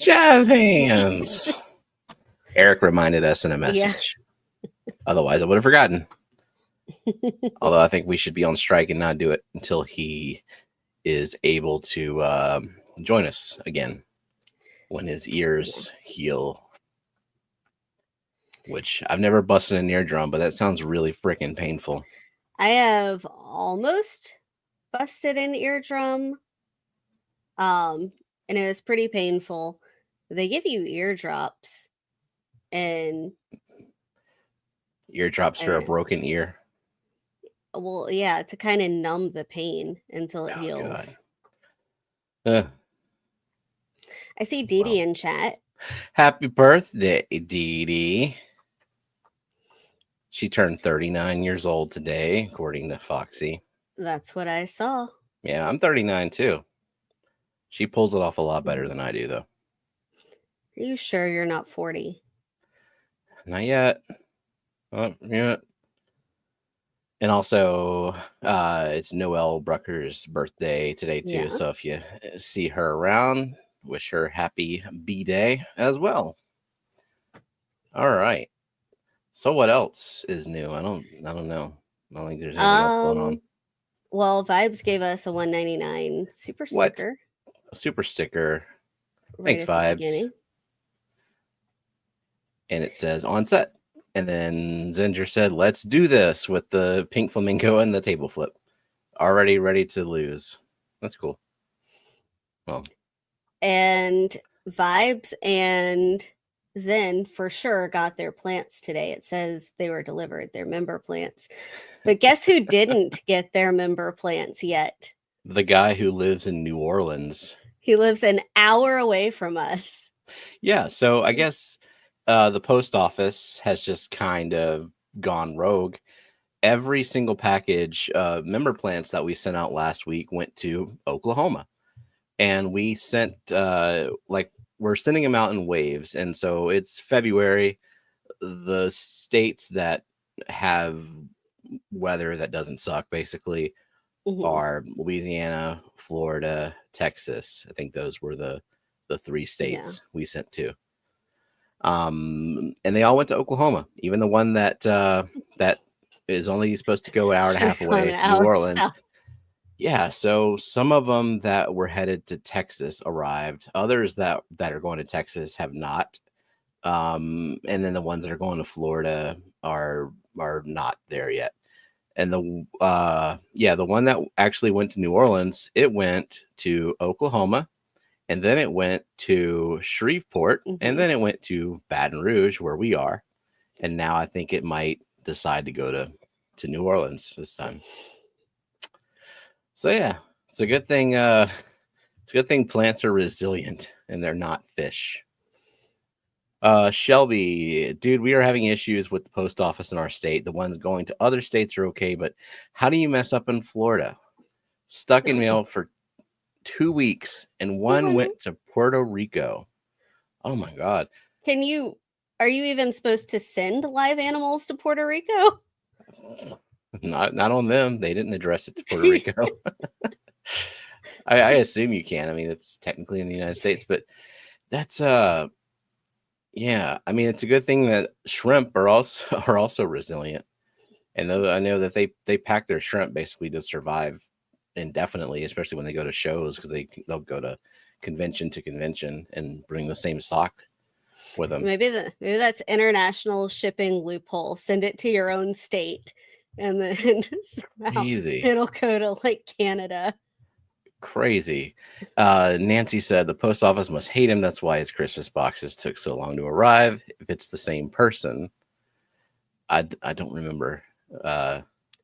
Jazz hands. Eric reminded us in a message. Yeah. Otherwise, I would have forgotten. Although I think we should be on strike and not do it until he is able to join us again when his ears heal. Which I've never busted an eardrum, but that sounds really freaking painful. I have almost busted an eardrum. And it was pretty painful. They give you eardrops and eardrops for a broken ear. Well, yeah, to kind of numb the pain until it heals. I see Dee Dee in chat. Happy birthday, Dee Dee. She turned 39 years old today, according to Foxy. That's what I saw. Yeah, I'm 39 too. She pulls it off a lot better than I do, though. Are you sure you're not 40? Not yet. Yeah. And also, it's Noelle Brucker's birthday today, too. Yeah. So if you see her around, wish her happy B-Day as well. All right. So what else is new? I don't know. I don't think there's anything else going on. Well, Vibes gave us a $1.99 super sticker. A super sticker. Right. Thanks, Vibes. And it says on set. And then Zinger said, let's do this with the pink flamingo and the table flip. Already ready to lose. That's cool. Well. And Vibes and Zen for sure got their plants today. It says they were delivered, their member plants. But guess who didn't get their member plants yet? The guy who lives in New Orleans. He lives an hour away from us. Yeah, so I guess the post office has just kind of gone rogue. Every single package of member plants that we sent out last week went to Oklahoma. And we sent, we're sending them out in waves. And so it's February. The states that have weather that doesn't suck, basically, are Louisiana, Florida, Texas. I think those were the three states we sent to. And they all went to Oklahoma, even the one that that is only supposed to go an hour and a half away to New Orleans. Yeah, so some of them that were headed to Texas arrived. Others that are going to Texas have not. And then the ones that are going to Florida are not there yet. And the one that actually went to New Orleans, it went to Oklahoma, and then it went to Shreveport, and then it went to Baton Rouge, where we are. And now I think it might decide to go to New Orleans this time. So yeah, it's a good thing. It's a good thing plants are resilient and they're not fish. Shelby, dude, we are having issues with the post office in our state. The ones going to other states are okay, but how do you mess up in Florida? Stuck in mail for 2 weeks, and one went to Puerto Rico. Oh my God. Are you even supposed to send live animals to Puerto Rico? Not on them. They didn't address it to Puerto Rico. I assume you can. I mean, it's technically in the United States, but that's yeah. I mean, it's a good thing that shrimp are also resilient. And though I know that they pack their shrimp basically to survive indefinitely, especially when they go to shows, because they'll go to convention and bring the same stock with them. Maybe that's international shipping loophole. Send it to your own state. And then easy. It'll go to like Canada. Crazy. Nancy said the post office must hate him. That's why his Christmas boxes took so long to arrive. If it's the same person, I don't remember.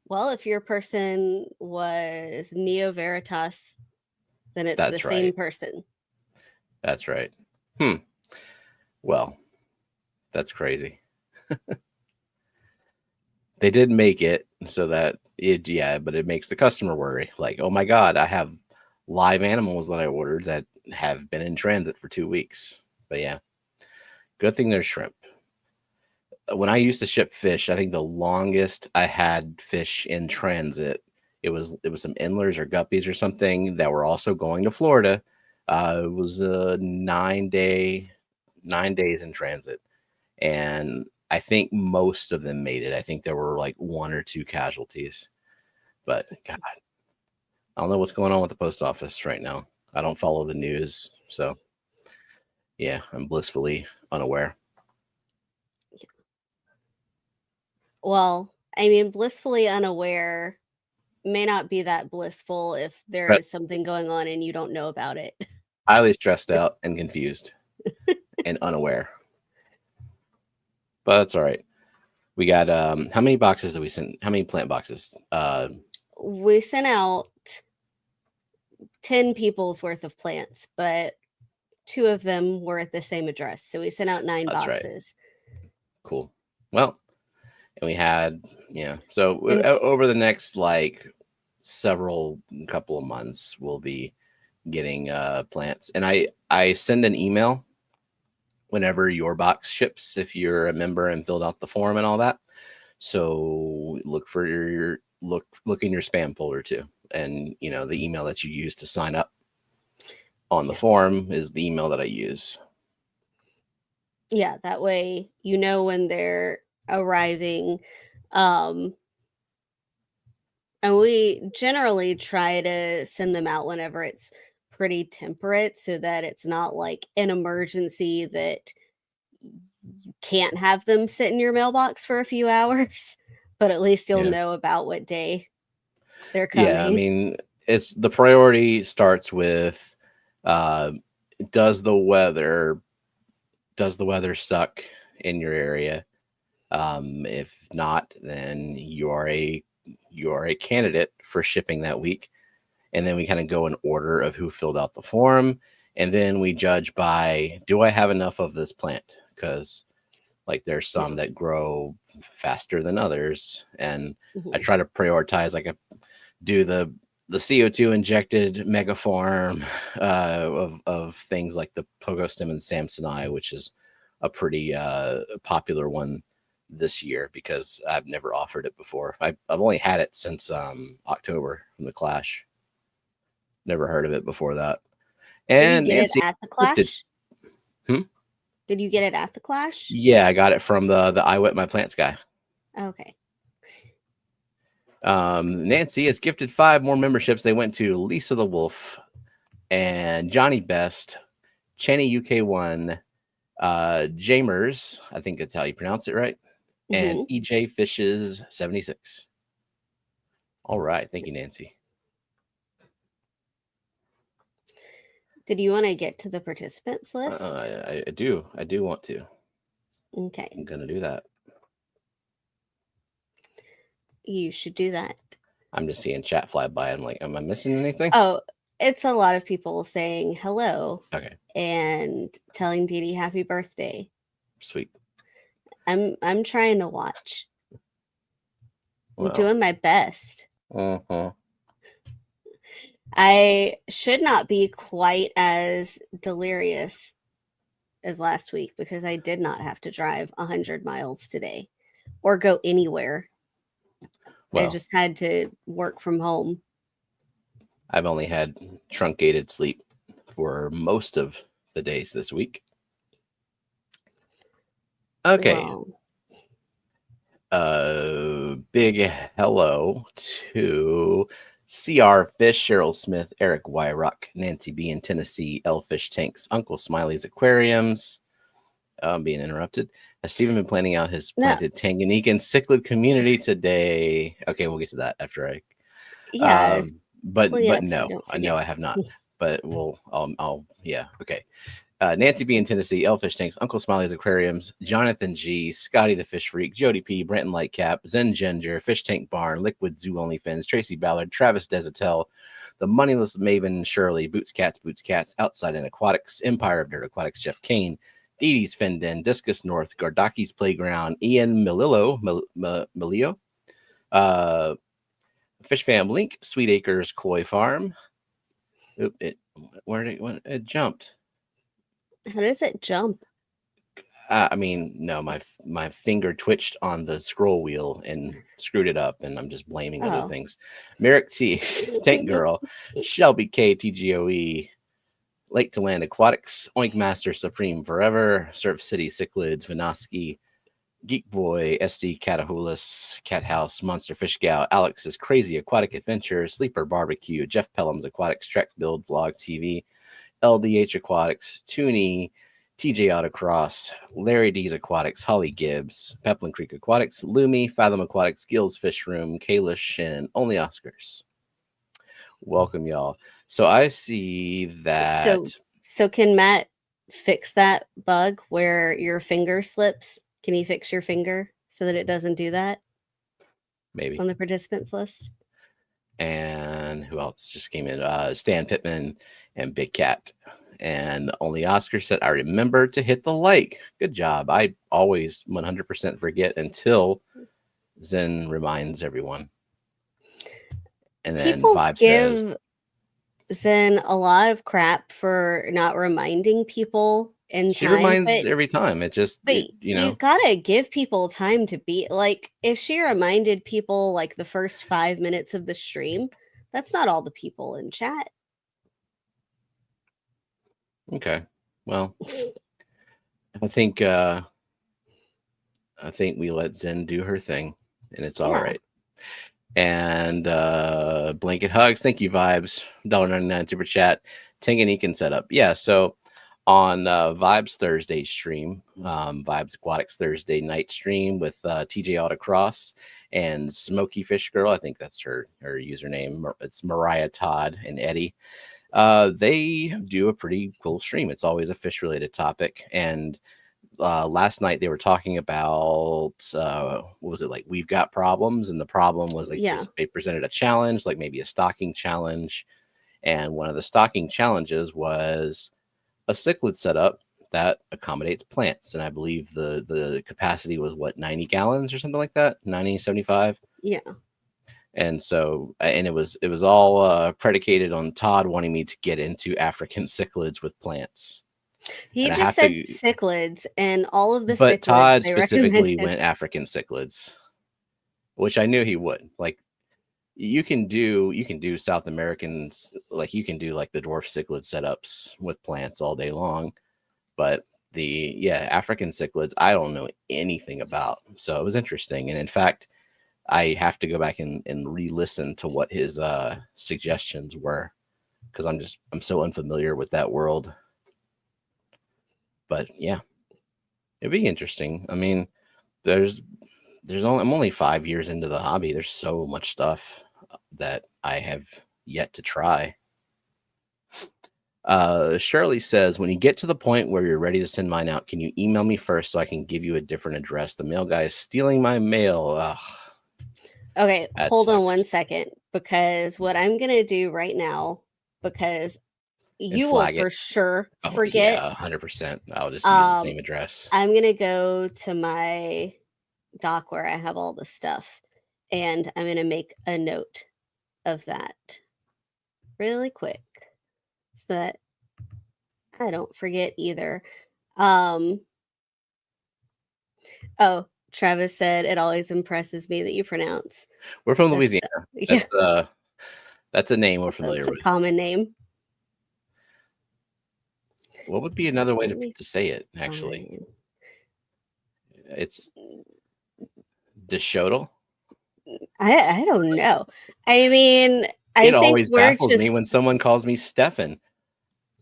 Well, if your person was Neo Veritas, then it's the same person. That's right. Well, That's crazy. They did make it so that but it makes the customer worry. Like, oh my God, I have live animals that I ordered that have been in transit for 2 weeks. But yeah, good thing there's shrimp. When I used to ship fish, I think the longest I had fish in transit, it was some endlers or guppies or something that were also going to Florida. It was a 9 days in transit, and I think most of them made it. I think there were like 1 or 2 casualties, but God, I don't know what's going on with the post office right now. I don't follow the news, so yeah, I'm blissfully unaware. Well, I mean, blissfully unaware may not be that blissful if there But is something going on and you don't know about it. highly stressed out and confused and unaware. But that's all right. We got how many boxes did we send? How many plant boxes? We sent out 10 people's worth of plants, but 2 of them were at the same address. So we sent out 9 That's boxes. Right. Cool. Well, and we had, so over the next like couple of months, we'll be getting plants. And I send an email whenever your box ships if you're a member and filled out the form and all that. So look in your spam folder too. And the email that you use to sign up on the form is the email that I use. Yeah, that way you know when they're arriving. And we generally try to send them out whenever it's pretty temperate so that it's not like an emergency that you can't have them sit in your mailbox for a few hours, but at least you'll know about what day they're coming. Yeah, I mean, it's the priority starts with does the weather suck in your area? If not, then you are a candidate for shipping that week. And then we kind of go in order of who filled out the form, and then we judge by, do I have enough of this plant? Because like there's some that grow faster than others, and I try to prioritize. Like I do the CO2 injected megaform of things like the Pogostemon Samsoni, which is a pretty popular one this year because I've never offered it before. I've only had it since October from the Clash. Never heard of it before that. And did you get it at the Clash? Did you get it at the Clash? Yeah, I got it from the I Wet My Plants guy. Okay. Nancy has gifted 5 more memberships. They went to Lisa the Wolf and Johnny Best, Chenny UK1, Jamers, I think that's how you pronounce it, right? And EJ Fishes 76. All right, thank you, Nancy. Did you want to get to the participants list? I do want to. Okay. I'm gonna do that. You should do that. I'm just seeing chat fly by. I'm like, am I missing anything? Oh, it's a lot of people saying hello. Okay. And telling Dee Dee happy birthday. Sweet. I'm trying to watch. I'm doing my best. I should not be quite as delirious as last week because I did not have to drive 100 miles today or go anywhere. I just had to work from home. I've only had truncated sleep for most of the days this week. Okay. Wow. Big hello to CR Fish, Cheryl Smith, Eric Wyrock, Nancy B in Tennessee, Elfish Tanks, Uncle Smiley's Aquariums. I'm being interrupted. Has Stephen been planning out his planted Tanganyika and cichlid community today? Okay, we'll get to that after I. Yeah. But no, I know I have not. But I'll yeah, okay. Nancy B in Tennessee, Elfish Tanks, Uncle Smiley's Aquariums, Jonathan G, Scotty the Fish Freak, Jody P, Brenton Lightcap, Zen Ginger, Fish Tank Barn, Liquid Zoo OnlyFans, Tracy Ballard, Travis Desatel, The Moneyless Maven, Shirley, Boots Cats, Outside and Aquatics, Empire of Dirt Aquatics, Jeff Kane, Dee Dee's Fendon, Discus North, Gardaki's Playground, Ian Melillo, Melillo, FishFam Link, Sweet Acres Koi Farm. Oop, it jumped. How does it jump? I mean, no, my finger twitched on the scroll wheel and screwed it up, and I'm just blaming other things. Merrick T, Tank Girl, Shelby K, TGOE, Lake to Land Aquatics, Oink Master Supreme Forever, Surf City Cichlids, Vinoski, Geek Boy, SD Catahoulus, Cat House, Monster Fish Gal, Alex's Crazy Aquatic Adventure, Sleeper Barbecue, Jeff Pelham's Aquatics Trek Build Vlog TV, LDH Aquatics, Toonie, TJ Autocross, Larry D's Aquatics, Holly Gibbs, Peplin Creek Aquatics, Lumi, Fathom Aquatics, Gills Fish Room, Kalish, and Only Oscars. Welcome, y'all. So I see that. So can Matt fix that bug where your finger slips? Can he fix your finger so that it doesn't do that? Maybe. On the participants list. And who else just came in? Stan Pittman and Big Cat. And Only Oscar said, I remember to hit the like. Good job. I always 100% forget until Zen reminds everyone. And then People Vibe give says Zen a lot of crap for not reminding people in she time. reminds every time. It just, you gotta give people time to be like, if she reminded people like the first 5 minutes of the stream, that's not all the people in chat. Okay. Well, I think we let Zen do her thing, and it's all right. And Blanket Hugs, thank you, Vibes. $1.99 super chat. Tanganican setup. Yeah, so on Vibes Thursday stream, Vibes Aquatics Thursday night stream with TJ Autocross and Smoky Fish Girl. I think that's her username. It's Mariah Todd and Eddie. They do a pretty cool stream. It's always a fish related topic. And last night they were talking about what was it, like we've got problems, and the problem was like they presented a challenge, like maybe a stocking challenge, and one of the stocking challenges was a cichlid setup that accommodates plants, and I believe the capacity was 90 gallons or something like that, 90, 75. Yeah. And so, and it was all predicated on Todd wanting me to get into African cichlids with plants. He just said cichlids, and all of the but cichlids Todd specifically went African cichlids, which I knew he would. Like you can do South Americans, like you can do like the dwarf cichlid setups with plants all day long, but the African cichlids I don't know anything about. So it was interesting, and in fact, I have to go back and re-listen to what his suggestions were, because I'm so unfamiliar with that world. But yeah, it'd be interesting. I mean, I'm only 5 years into the hobby. There's so much stuff that I have yet to try. Shirley says, when you get to the point where you're ready to send mine out, can you email me first so I can give you a different address? The mail guy is stealing my mail. Ugh. Okay, hold on 1 second, because what I'm going to do right now, because you will for sure forget. Yeah, 100%. I'll just use the same address. I'm going to go to my doc where I have all the stuff, and I'm going to make a note of that really quick so that I don't forget either. Oh, Travis said, it always impresses me that you pronounce. We're from Louisiana. That's a name we're familiar with. A common name. What would be another way to say it, actually? It's Deshodel? I don't know. I mean, it always baffles me when someone calls me Stefan.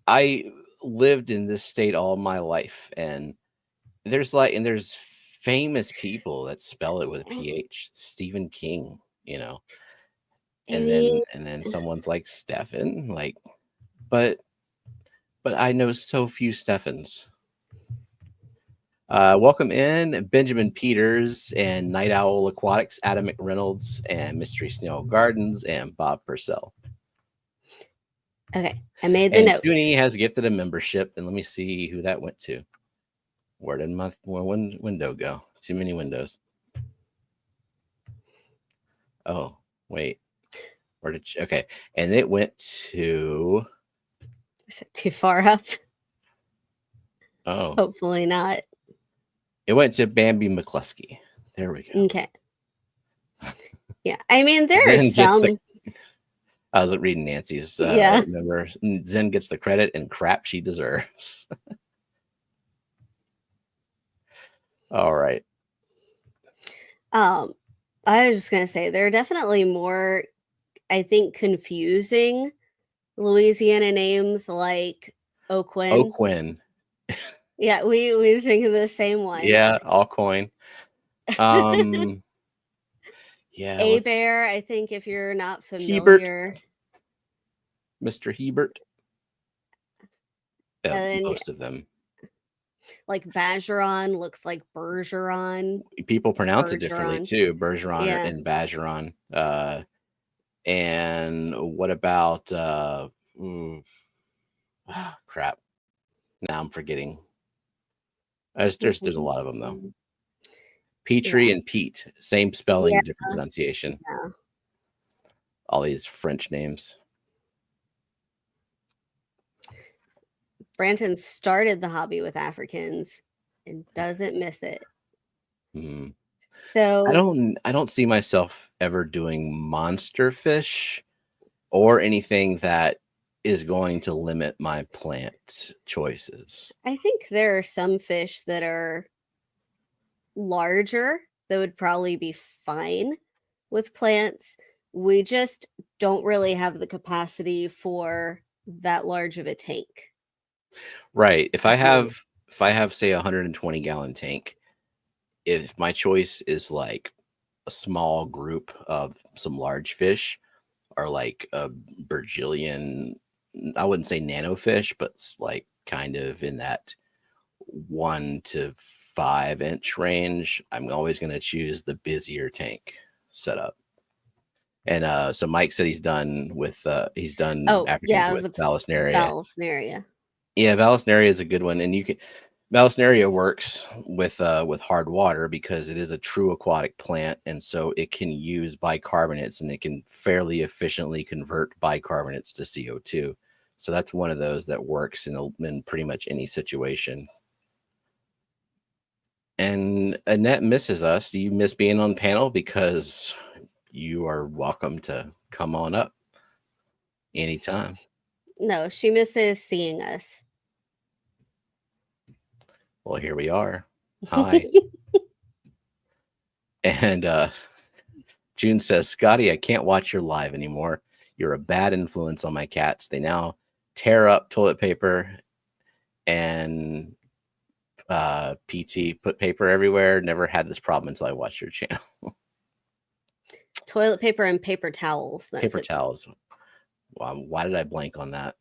I lived in this state all my life, and there's famous people that spell it with a PH. Stephen King, and then someone's like Stefan, like, but I know so few Stefans. Welcome in Benjamin Peters and Night Owl Aquatics, Adam McReynolds and Mystery Snail Gardens and Bob Purcell. Okay, I made the note. Toonie has gifted a membership, and let me see who that went to. Where did my window go? Too many windows. Oh, wait. Where did okay? And it went to. Is it too far up? Oh, Hopefully not. it went to Bambi McCluskey. There we go. Okay. Yeah, I mean there are Zen gets some. I was reading Nancy's. Yeah. Remember, Zen gets the credit and crap she deserves. All right. I was just gonna say there are definitely more, I think, confusing Louisiana names like Oquin. Oquin. Yeah, we think of the same one. Yeah, all coin. Yeah. A Bear, I think if you're not Hebert. familiar. Mr. Hebert. And Most of them. Like Bergeron looks like Bergeron. People pronounce it differently Bergeron. too. Bergeron Yeah. and Bergeron. And what about crap? Now I'm forgetting. There's a lot of them though. Petrie and Pete, same spelling, different pronunciation. Yeah. All these French names. Branton started the hobby with Africans and doesn't miss it. So I don't see myself ever doing monster fish or anything that is going to limit my plant choices. I think there are some fish that are larger that would probably be fine with plants. We just don't really have the capacity for that large of a tank. Right. If I have say a 120 gallon tank, if my choice is like a small group of some large fish or like a Virgilian, I wouldn't say nano fish, but like kind of in that 1 to 5 inch range, I'm always going to choose the busier tank setup. And so Mike said he's done Africans with Vallisneria. Vallisneria. Yeah, Vallisneria is a good one, and Vallisneria works with hard water because it is a true aquatic plant, and so it can use bicarbonates, and it can fairly efficiently convert bicarbonates to CO2. So that's one of those that works in pretty much any situation. And Annette misses us. Do you miss being on panel? Because you are welcome to come on up anytime. No, she misses seeing us. Well, here we are. Hi. And June says, Scotty, I can't watch your live anymore. You're a bad influence on my cats. They now tear up toilet paper and PT, put paper everywhere. Never had this problem until I watched your channel. Toilet paper and paper towels. Paper towels. Why did I blank on that?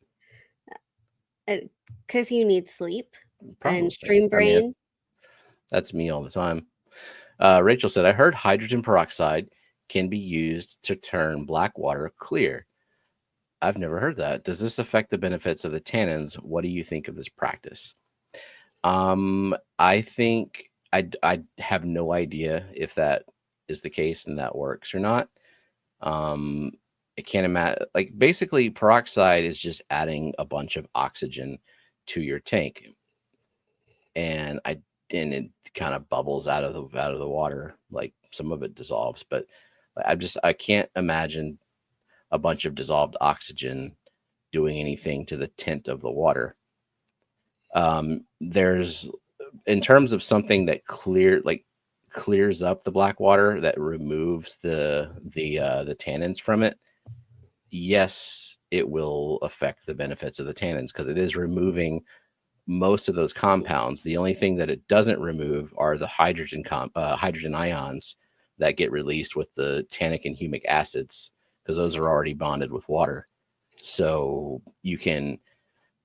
Because you need sleep. Probably. And stream brain. I mean, that's me all the time. Rachel said, I heard hydrogen peroxide can be used to turn black water clear. I've never heard that. Does this affect the benefits of the tannins? What do you think of this practice? I think I have no idea if that is the case and that works or not. I can't imagine. Like, basically, peroxide is just adding a bunch of oxygen to your tank, and it kind of bubbles out of the water. Like, some of it dissolves, but I can't imagine a bunch of dissolved oxygen doing anything to the tint of the water. There's, in terms of something that clears up the black water, that removes the tannins from it. Yes, it will affect the benefits of the tannins because it is removing most of those compounds. The only thing that it doesn't remove are the hydrogen ions that get released with the tannic and humic acids, because those are already bonded with water. So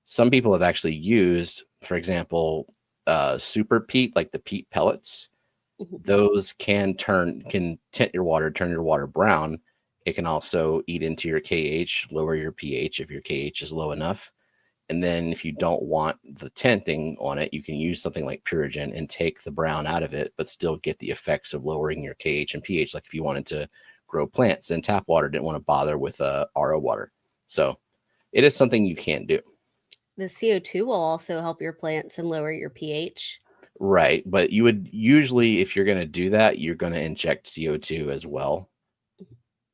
some people have actually used, for example, super peat, like the peat pellets. Those can tint your water, turn your water brown. It can also eat into your KH, lower your pH if your KH is low enough. And then if you don't want the tinting on it, you can use something like Purigen and take the brown out of it, but still get the effects of lowering your KH and pH. Like if you wanted to grow plants, and tap water didn't want to bother with RO water. So it is something you can do. The CO2 will also help your plants and lower your pH. Right. But you would usually, if you're going to do that, you're going to inject CO2 as well.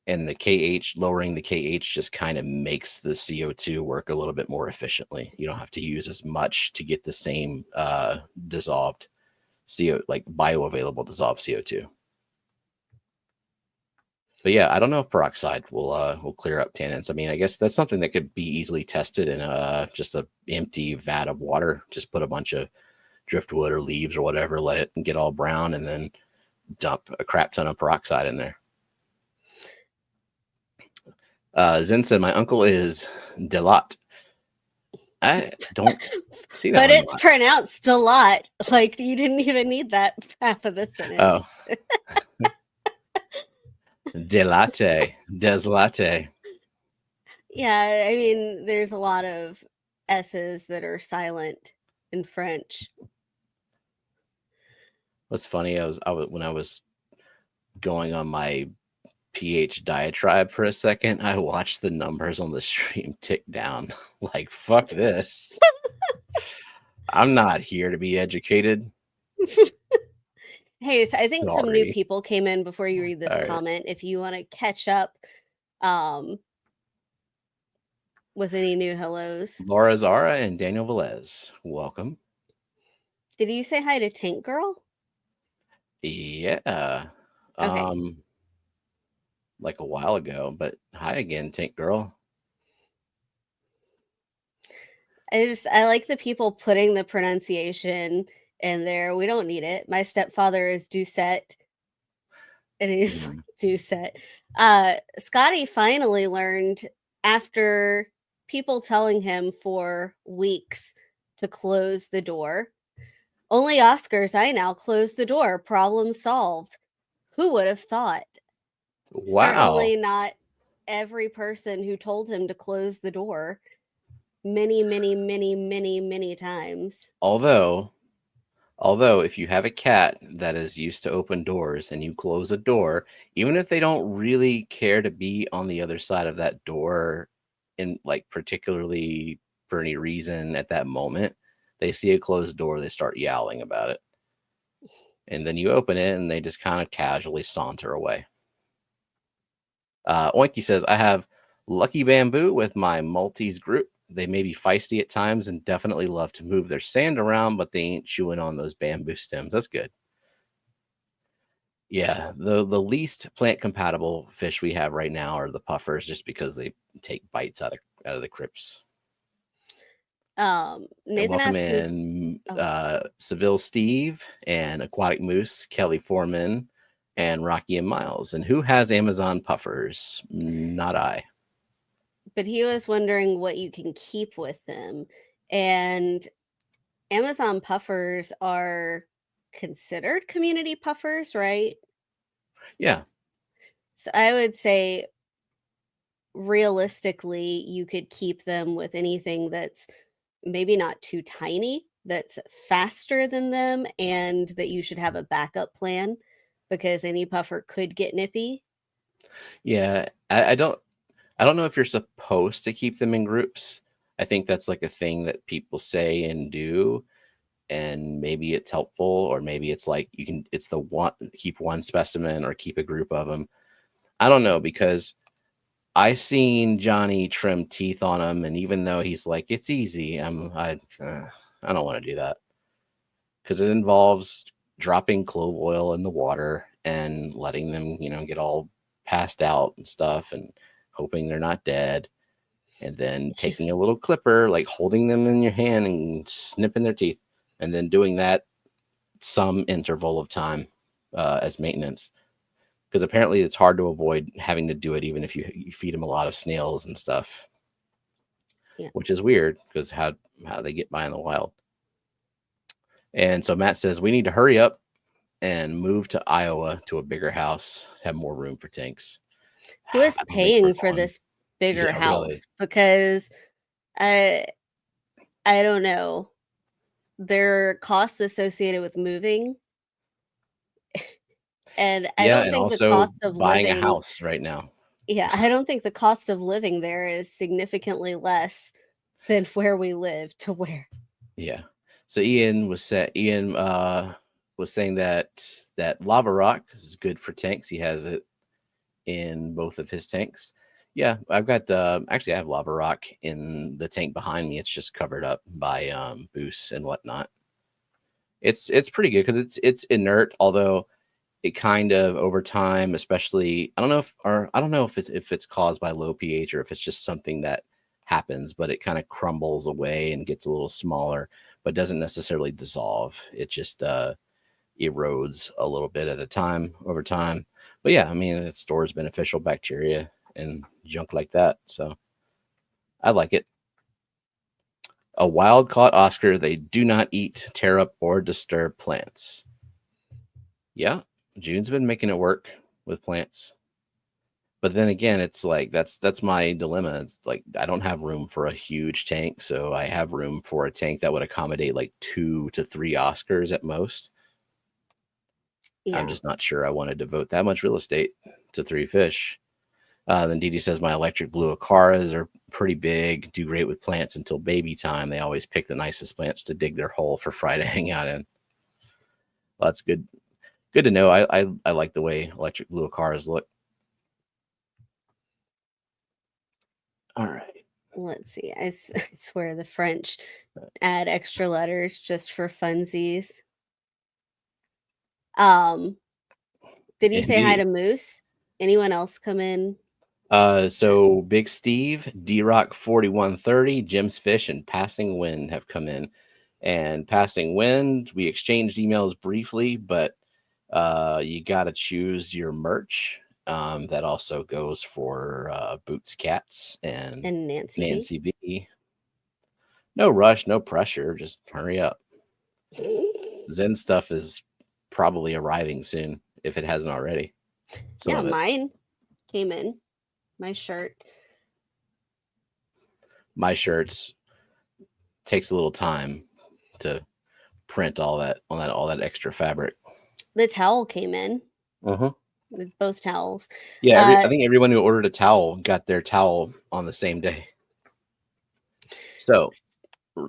And the KH, lowering the KH just kind of makes the CO2 work a little bit more efficiently. You don't have to use as much to get the same dissolved CO, like bioavailable dissolved CO2. But yeah, I don't know if peroxide will clear up tannins. I mean, I guess that's something that could be easily tested in just a empty vat of water. Just put a bunch of driftwood or leaves or whatever, let it get all brown, and then dump a crap ton of peroxide in there. Zen said, my uncle is Delot. I don't see that. But it's pronounced a lot. Like you didn't even need that half of the sentence. Oh. Delate. Deslate. Yeah, I mean, there's a lot of S's that are silent in French. What's funny, I was when I was going on my pH diatribe for a second, I watched the numbers on the stream tick down. Like, fuck this. I'm not here to be educated. Hey, I think some new people came in before you read this comment. If you want to catch up with any new hellos. Laura Zara and Daniel Velez, welcome. Did you say hi to Tank Girl? Yeah. Okay. Like a while ago, but hi again, Tank Girl. I like the people putting the pronunciation in there. We don't need it. My stepfather is Doucette. And he's Doucette. Scotty finally learned, after people telling him for weeks to close the door. Only Oscars, I now close the door. Problem solved. Who would have thought? Wow. Certainly not every person who told him to close the door many, many, many, many, many times. Although if you have a cat that is used to open doors and you close a door, even if they don't really care to be on the other side of that door, in like particularly for any reason at that moment, they see a closed door, they start yowling about it. And then you open it and they just kind of casually saunter away. Oinky says, I have Lucky Bamboo with my Maltese group. They may be feisty at times and definitely love to move their sand around, but they ain't chewing on those bamboo stems. That's good. Yeah, the least plant compatible fish we have right now are the puffers, just because they take bites out of the crypts. Nathan welcome in Seville Steve and Aquatic Moose, Kelly Foreman, and Rocky and Miles. And who has Amazon puffers? Not I. But he was wondering what you can keep with them. And Amazon puffers are considered community puffers, right? Yeah. So I would say realistically, you could keep them with anything that's maybe not too tiny, that's faster than them, and that you should have a backup plan because any puffer could get nippy. Yeah, I don't know if you're supposed to keep them in groups. I think that's like a thing that people say and do, and maybe it's helpful, or maybe it's like it's the one, keep one specimen or keep a group of them. I don't know, because I seen Johnny trim teeth on him, and even though he's like, it's easy, I don't want to do that, because it involves dropping clove oil in the water and letting them, get all passed out and stuff, and hoping they're not dead, and then taking a little clipper, like holding them in your hand and snipping their teeth, and then doing that some interval of time as maintenance. Because apparently it's hard to avoid having to do it, even if you feed them a lot of snails and stuff. Yeah. Which is weird, because how do they get by in the wild? And so Matt says we need to hurry up and move to Iowa to a bigger house, have more room for tanks. Who is paying for this bigger house? Really? Because I don't know. There are costs associated with moving. And I Yeah, don't and think the also cost of buying a living house right now. yeah, I don't think the cost of living there is significantly less than where we live to where Yeah. So Ian was saying that lava rock is good for tanks. He has it in both of his tanks. Yeah, I've got actually I have lava rock in the tank behind me. It's just covered up by boosts and whatnot. It's pretty good because it's inert, although it kind of over time, especially I don't know if it's caused by low pH or if it's just something that happens, but it kind of crumbles away and gets a little smaller, but doesn't necessarily dissolve. It just erodes a little bit at a time over time. But yeah, I mean it stores beneficial bacteria and junk like that. So I like it. A wild caught Oscar, they do not eat, tear up, or disturb plants. Yeah, June's been making it work with plants. But then again, it's like that's my dilemma. It's like I don't have room for a huge tank, so I have room for a tank that would accommodate like 2 to 3 Oscars at most. I'm yeah. just not sure I want to devote that much real estate to 3 fish. Then Didi says my electric blue acaras are pretty big, do great with plants until baby time. They always pick the nicest plants to dig their hole for Fry to hang out in. Well, that's good. Good to know. I like the way electric blue acaras look. All right. Let's see. I swear the French add extra letters just for funsies. Um, did you say hi Indeed. to Moose? Anyone else come in? So Big Steve, D Rock 4130, Jim's Fish, and Passing Wind have come in. And Passing Wind, we exchanged emails briefly, but you got to choose your merch. That also goes for Boots Cats and And Nancy B. Nancy B. No rush, no pressure. Just hurry up. Zen stuff is probably arriving soon if it hasn't already. Some Yeah, of it. mine came in. My shirt. My shirts takes a little time to print all that extra fabric. The towel came in. Uh-huh. Both towels. Yeah, I Uh, think everyone who ordered a towel got their towel on the same day. So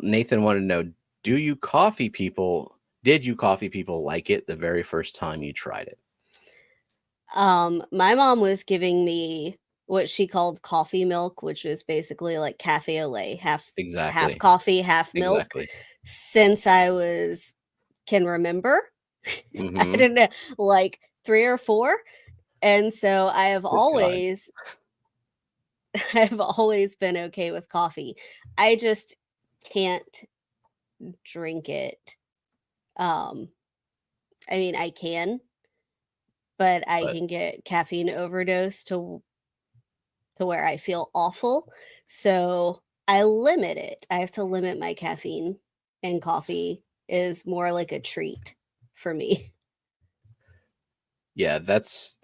Nathan wanted to know, did you coffee people like it the very first time you tried it? My mom was giving me what she called coffee milk, which was basically like cafe au lait, half Exactly. coffee, half milk, Exactly. since I can remember. I Mm-hmm. don't know, like 3 or 4. And so I have Good God. always I've always been okay with coffee. I just can't drink it. Um, I mean, I can, but I But can get caffeine overdose to where I feel awful. So I limit it. I have to limit my caffeine, and coffee is more like a treat for me. yeah, that's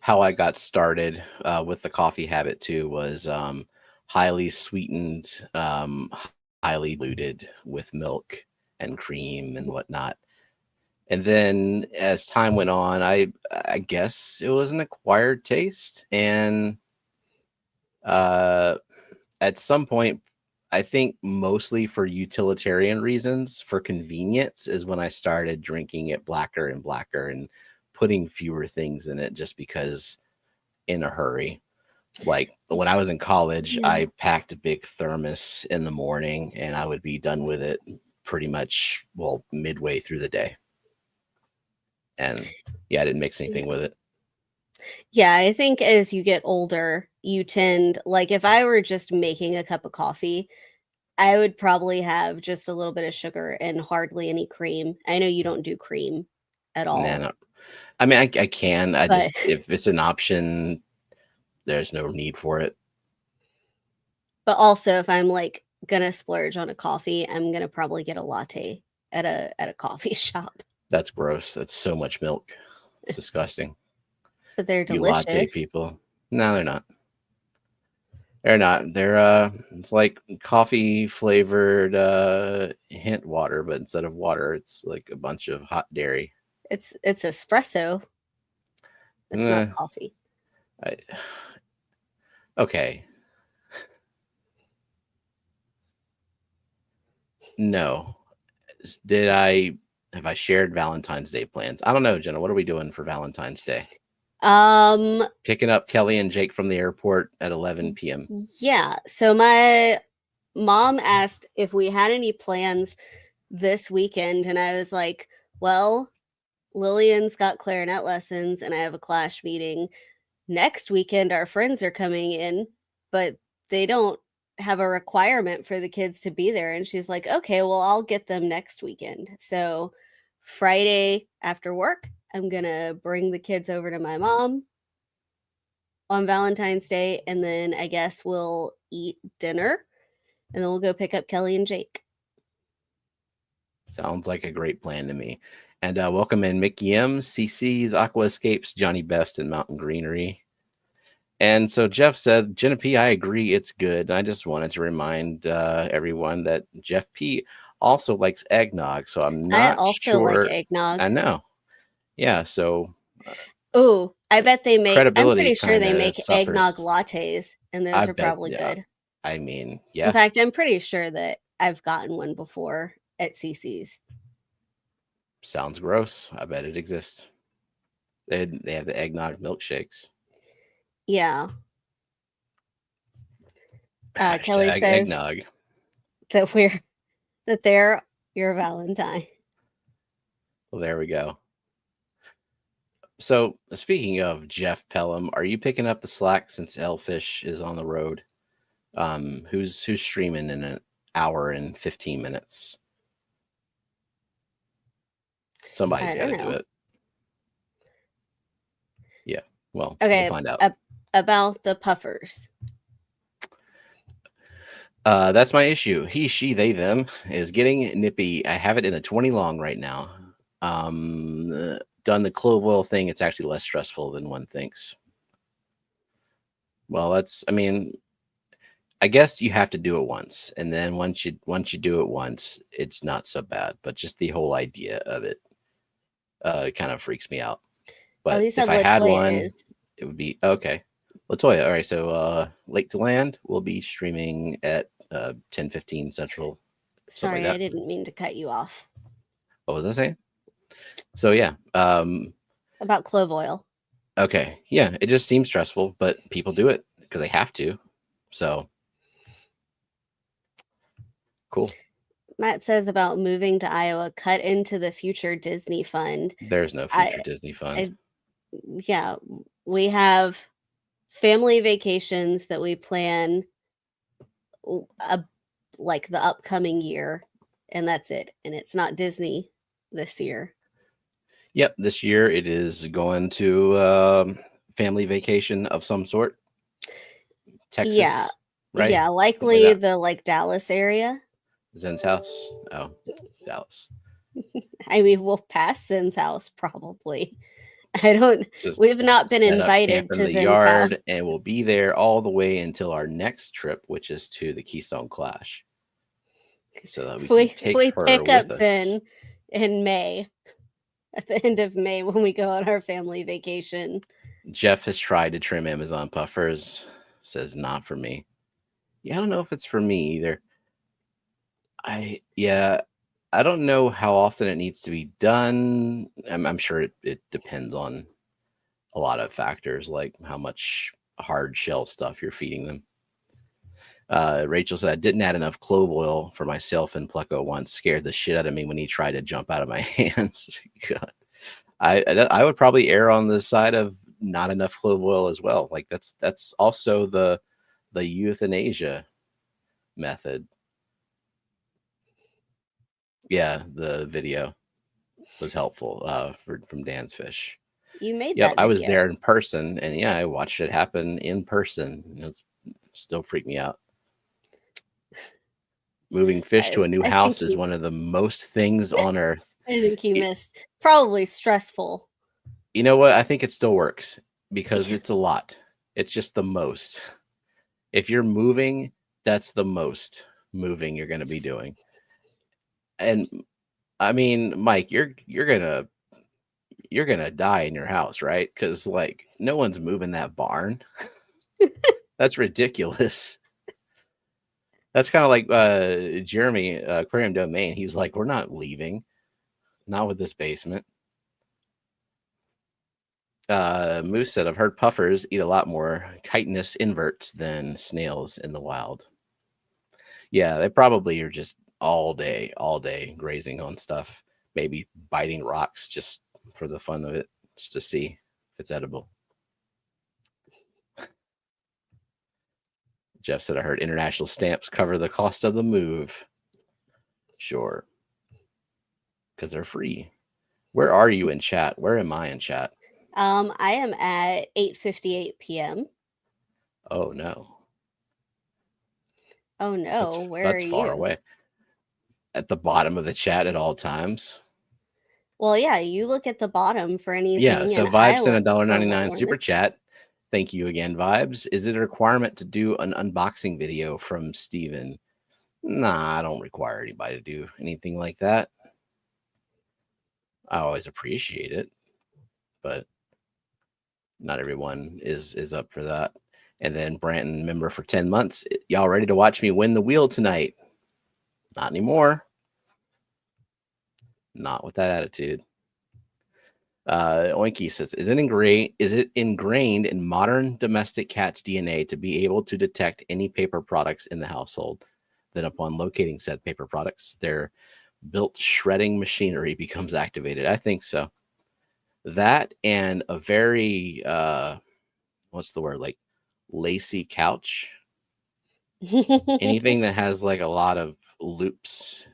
how I got started with the coffee habit too, was highly sweetened, highly diluted with milk and cream and whatnot. And then as time went on, I guess it was an acquired taste. And uh, at some point, I think mostly for utilitarian reasons, for convenience, is when I started drinking it blacker and blacker and putting fewer things in it just because in a hurry. Like when I was in college, Yeah. I packed a big thermos in the morning and I would be done with it pretty much, well, midway through the day. And yeah, I didn't mix anything with it. Yeah, I think as you get older, you tend like if I were just making a cup of coffee, I would probably have just a little bit of sugar and hardly any cream. I know you don't do cream at all, Nano. I mean, I can. I but just if it's an option, there's no need for it. but also if I'm like gonna splurge on a coffee, I'm gonna probably get a latte at a coffee shop. That's gross. That's so much milk. It's disgusting. But they're You latte delicious. people. No, they're not. They're not. They're it's like coffee flavored hint water, but instead of water, it's like a bunch of hot dairy. It's espresso. It's not coffee. Okay. No. Have I shared Valentine's Day plans? I don't know, Jenna. What are we doing for Valentine's Day? Picking up Kelly and Jake from the airport at 11 p.m. Yeah. So my mom asked if we had any plans this weekend, and I was like, well, Lillian's got clarinet lessons and I have a clash meeting. Next weekend, our friends are coming in, but they don't have a requirement for the kids to be there. And she's like, okay, well, I'll get them next weekend. So Friday after work, I'm going to bring the kids over to my mom on Valentine's Day. And then I guess we'll eat dinner and then we'll go pick up Kelly and Jake. Sounds like a great plan to me. And welcome in Mickey M, CC's, Aqua Escapes, Johnny Best, and Mountain Greenery. And so Jeff said, Jenna P, I agree, it's good. And I just wanted to remind everyone that Jeff P also likes eggnog. So I'm not I also sure. like eggnog. I know. Yeah. So. Oh, I bet they make. I'm Credibility pretty sure they kinda make suffers. eggnog lattes, and those I are bet, probably yeah. good. I mean, In yeah, fact, I'm pretty sure that I've gotten one before at CC's. sounds gross. I bet it exists. They have the eggnog milkshakes. Yeah. Kelly Hashtag says eggnog. that they're your Valentine. Well, there we go. So speaking of Jeff Pelham, are you picking up the slack since Elfish is on the road? Who's streaming in an hour and 15 minutes? Somebody's got to do it. Yeah. Well, okay. We'll find out. About the puffers. That's my issue. He, she, they, them is getting nippy. I have it in a 20 long right now. Done the clove oil thing. It's actually less stressful than one thinks. Well, I guess you have to do it once, and then once you do it once, it's not so bad. But just the whole idea of it, kind of freaks me out. But if I had one, it would be okay. Latoya, all right. So Lake to Land will be streaming at 10:15 Central. Sorry, like I didn't mean to cut you off. What was I saying? So yeah, about clove oil. Okay, yeah, it just seems stressful, but people do it because they have to. So cool. Matt says about moving to Iowa, cut into the future Disney fund. There's no future Disney fund. Yeah, we have family vacations that we plan like the upcoming year, and that's it. And it's not Disney this year. Yep, this year it is going to family vacation of some sort. Texas, yeah, right? Yeah, likely the like Dallas area. Zen's house. Oh, Dallas. I mean, we'll pass Zen's house probably. We've not been invited to the Zen's yard, house. And we'll be there all the way until our next trip, which is to the Keystone Clash. So that we can take her pick up with us. Zen in May, at the end of May when we go on our family vacation. Jeff has tried to trim Amazon puffers. Says not for me. Yeah, I don't know if it's for me either. I don't know how often it needs to be done. I'm sure it depends on a lot of factors, like how much hard shell stuff you're feeding them. Rachel said, I didn't add enough clove oil for myself, and Pleco once scared the shit out of me when he tried to jump out of my hands. God. I would probably err on the side of not enough clove oil as well. Like that's also the euthanasia method. Yeah, the video was helpful from Dan's Fish. You made that video. I was there in person, and yeah, I watched it happen in person. It still freaked me out. Moving fish to a new house is one of the most things on earth. I think you missed. Probably stressful. You know what? I think it still works because it's a lot. It's just the most. If you're moving, that's the most moving you're going to be doing. And I mean, Mike, you're gonna die in your house, right? Because like no one's moving that barn. That's ridiculous. That's kind of like Jeremy, Aquarium Domain. He's like, we're not leaving, not with this basement. Moose said, I've heard puffers eat a lot more chitinous inverts than snails in the wild. Yeah, they probably are just all day grazing on stuff, maybe biting rocks just for the fun of it, just to see if it's edible. Jeff said, I heard international stamps cover the cost of the move. Sure. Because they're free. Where are you in chat? Where am I in chat? I am at 8:58 p.m. Oh, no. Oh, no. Where that's are far you? away. At the bottom of the chat at all times. Well, yeah, you look at the bottom for anything. Yeah, so and Vibes I sent look for $1.99 what super one is- chat. Thank you again, Vibes. Is it a requirement to do an unboxing video from Steven? Nah, I don't require anybody to do anything like that. I always appreciate it, but not everyone is up for that. And then Branton, member for 10 months. Y'all ready to watch me win the wheel tonight? Not anymore. Not with that attitude. Oinky says, is it ingrained in modern domestic cats' DNA to be able to detect any paper products in the household? Then upon locating said paper products, their built shredding machinery becomes activated. I think so. That and a very what's the word, like lacy couch. Anything that has like a lot of loops,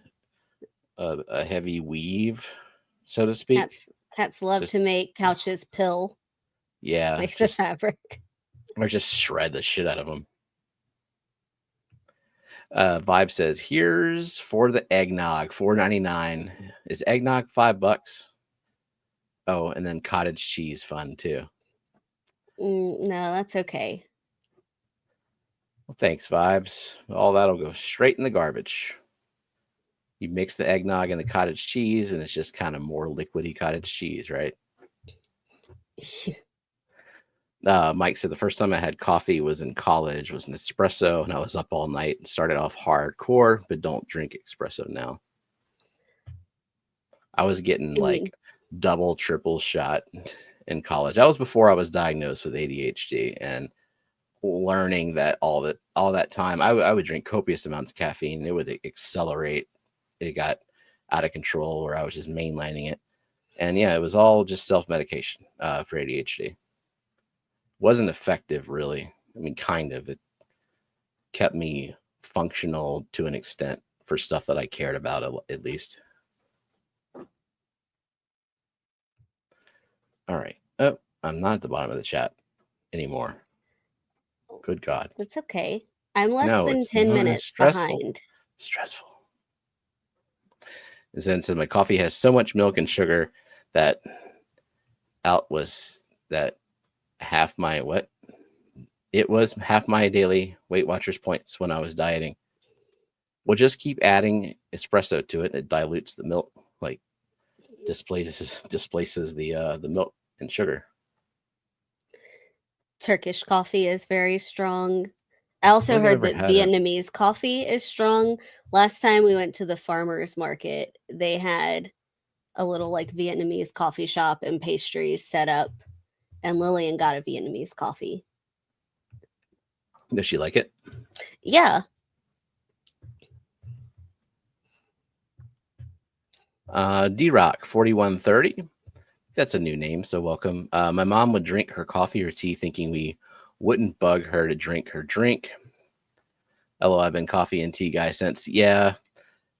a heavy weave, so to speak. Cats love to make couches pill. Yeah, Make the fabric. Or just shred the shit out of them. Vibe says, here's for the eggnog, $4.99. Is eggnog $5? Oh, and then cottage cheese fun too. No, that's okay. Well, thanks, Vibes. All that'll go straight in the garbage. You mix the eggnog and the cottage cheese, and it's just kind of more liquidy cottage cheese, right? Mike said the first time I had coffee was in college, was an espresso, and I was up all night and started off hardcore, but don't drink espresso now. I was getting like double, triple shot in college. That was before I was diagnosed with ADHD, and learning that all that time, I would drink copious amounts of caffeine, and it would accelerate. It got out of control where I was just mainlining it. And yeah, it was all just self-medication for ADHD. Wasn't effective, really. I mean, kind of. It kept me functional to an extent for stuff that I cared about, at least. All right. Oh, I'm not at the bottom of the chat anymore. Good God. That's okay. I'm less than 10 minutes behind. Stressful. Zen said, my coffee has so much milk and sugar that half my it was half my daily Weight Watchers points when I was dieting. We'll just keep adding espresso to it. It dilutes the milk, like displaces the milk and sugar. Turkish coffee is very strong. I also heard that Vietnamese coffee is strong. Last time we went to the farmers market, they had a little like Vietnamese coffee shop and pastries set up, and Lillian got a Vietnamese coffee. Does she like it? Yeah. D-Rock 4130. That's a new name, so welcome. My mom would drink her coffee or tea thinking we wouldn't bug her to drink her drink. Hello, I've been coffee and tea guy since. Yeah,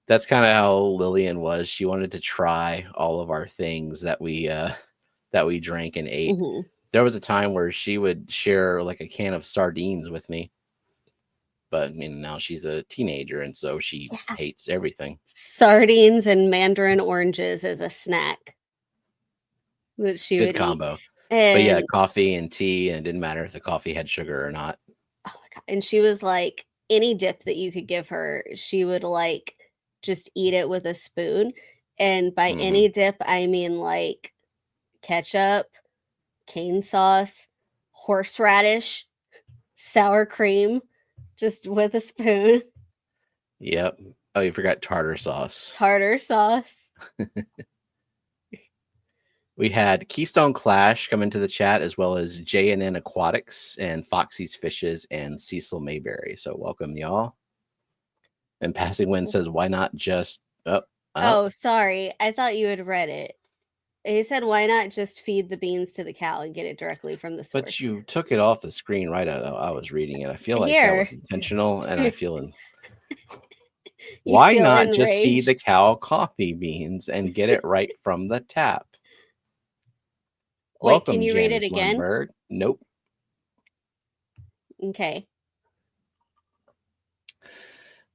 that's kind of how Lillian was. She wanted to try all of our things that we drank and ate. Mm-hmm. There was a time where she would share like a can of sardines with me. But I mean, now she's a teenager, and so she hates everything. Sardines and mandarin oranges as a snack. That she would combo. Eat. But yeah, coffee and tea, and it didn't matter if the coffee had sugar or not. Oh my and she was like, any dip that you could give her, she would like just eat it with a spoon. And by any dip, I mean like ketchup, cane sauce, horseradish, sour cream, just with a spoon. Yep. Oh, you forgot tartar sauce. Tartar sauce. We had Keystone Clash come into the chat, as well as J&N Aquatics and Foxy's Fishes and Cecil Mayberry. So welcome, y'all. And Passing Wind says, why not just... Oh, sorry. I thought you had read it. He said, why not just feed the beans to the cow and get it directly from the source? But you took it off the screen right as I was reading it. I feel like that was intentional, and I feel... Why not enraged? Just feed the cow coffee beans and get it right from the tap? Wait, Welcome, can you read it Janice again? Lundberg. Nope. Okay.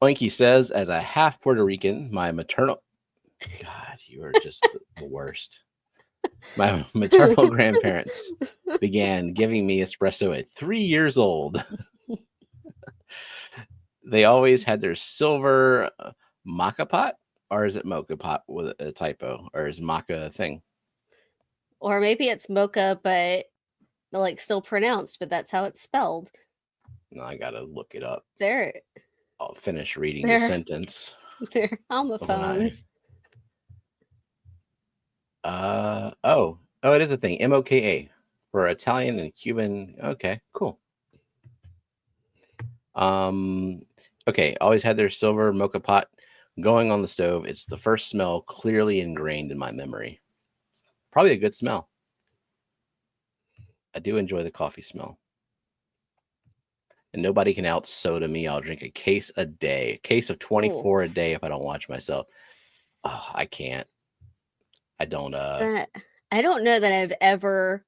Oinky says, as a half Puerto Rican, my maternal... God, you are just the worst. My maternal grandparents began giving me espresso at 3 years old. They always had their silver maca pot, or is it mocha pot with a typo, or is maca a thing? Or maybe it's mocha, but like still pronounced, but that's how it's spelled. No, I gotta look it up. There. I'll finish reading the sentence. They're homophones. Oh, it is a thing. MOKA for Italian and Cuban. Okay, cool. Okay, always had their silver mocha pot going on the stove. It's the first smell clearly ingrained in my memory. Probably a good smell. I do enjoy the coffee smell. And nobody can out soda me. I'll drink a case a day, a case of 24 a day if I don't watch myself. Oh, I can't. I don't I don't know that I've ever,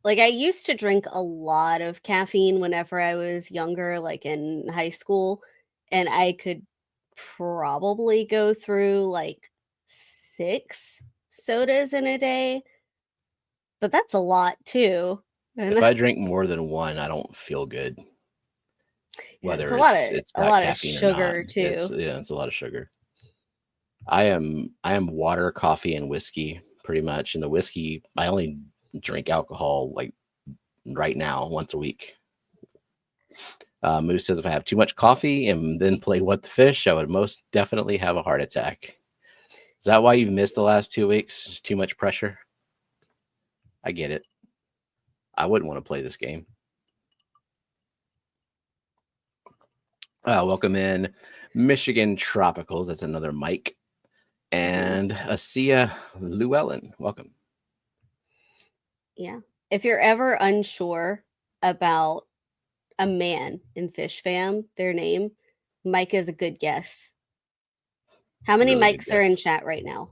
like, I used to drink a lot of caffeine whenever I was younger, like in high school, and I could probably go through like 6 sodas in a day, but that's a lot too. If I drink more than one, I don't feel good. Whether it's a lot of caffeine sugar or not. too. It's a lot of sugar. I am water, coffee, and whiskey pretty much. And the whiskey, I only drink alcohol like right now once a week. Moose says, if I have too much coffee and then play What the Fish, I would most definitely have a heart attack. Is that why you've missed the last 2 weeks? Just too much pressure? I get it. I wouldn't want to play this game. Welcome in Michigan Tropicals. That's another Mike. And Asia Llewellyn. Welcome. Yeah. If you're ever unsure about a man in FishFam, their name, Mike is a good guess. How many Really Mikes are in chat right now?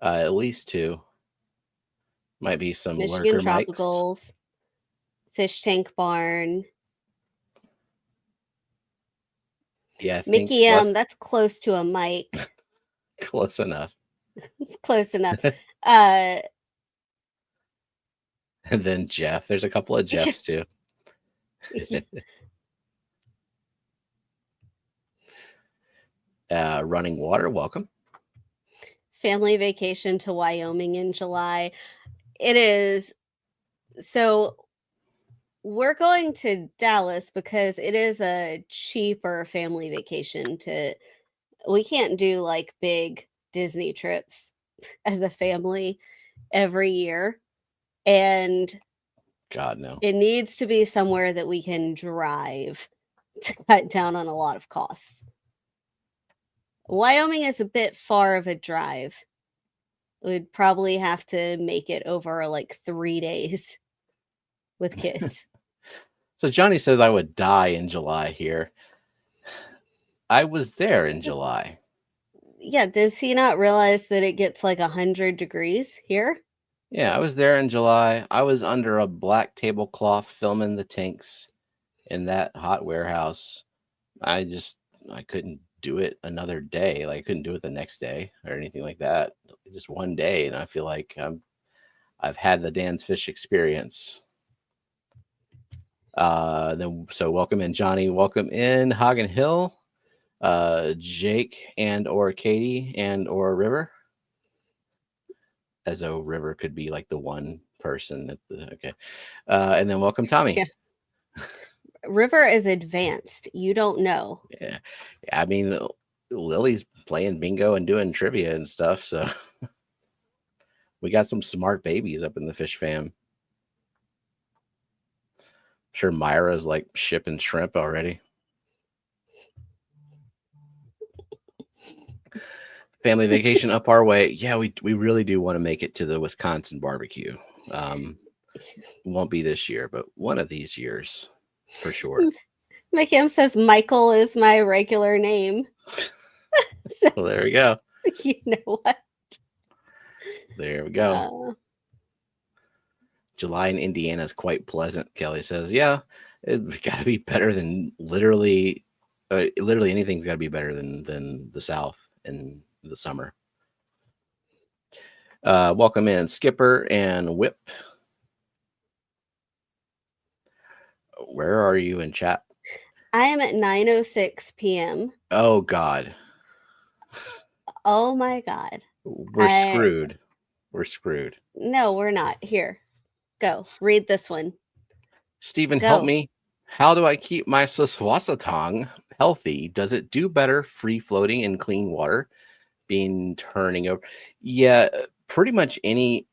At least 2. Might be some Michigan lurker Tropicals, Mikes. Fish Tank Barn. Yeah, Mickey M, that's close to a Mike. Close enough. It's close enough. And then Jeff. There's a couple of Jeffs too. Running Water, welcome. Family vacation to Wyoming in July. It is. So we're going to Dallas because it is a cheaper family vacation we can't do like big Disney trips as a family every year. And God, no. It needs to be somewhere that we can drive to cut down on a lot of costs. Wyoming is a bit far of a drive. We'd probably have to make it over like 3 days with kids. So Johnny says I would die in July here. I was there in July. Yeah, does he not realize that it gets like 100 degrees here? Yeah, I was there in July. I was under a black tablecloth filming the tanks in that hot warehouse. I couldn't do it another day. Like I couldn't do it the next day or anything like that. Just one day, and I feel like I've had the Dan's Fish experience. So welcome in Johnny, welcome in Hagen Hill, Jake and or Katie and or River. As though River could be like the one person at the okay. And then welcome Tommy. Yeah. River is advanced. You don't know. Yeah. I mean, Lily's playing bingo and doing trivia and stuff, so we got some smart babies up in the fish fam. Sure, Myra's like shipping shrimp already. Family vacation up our way. Yeah, we really do want to make it to the Wisconsin barbecue. Won't be this year, but one of these years for sure. My Cam says Michael is my regular name. Well, there we go. You know what? There we go. July in Indiana is quite pleasant, Kelly says. Yeah, it's got to be better than literally anything's got to be better than the South in the summer. Welcome in Skipper and Whip. Where are you in chat? I am at 9:06 p.m. Oh God. Oh my God. We're screwed. We're screwed. No, we're not. Here. Go. Read this one. Stephen, help me. How do I keep my Saswasatong healthy? Does it do better free floating in clean water? Being turning over? Yeah, pretty much any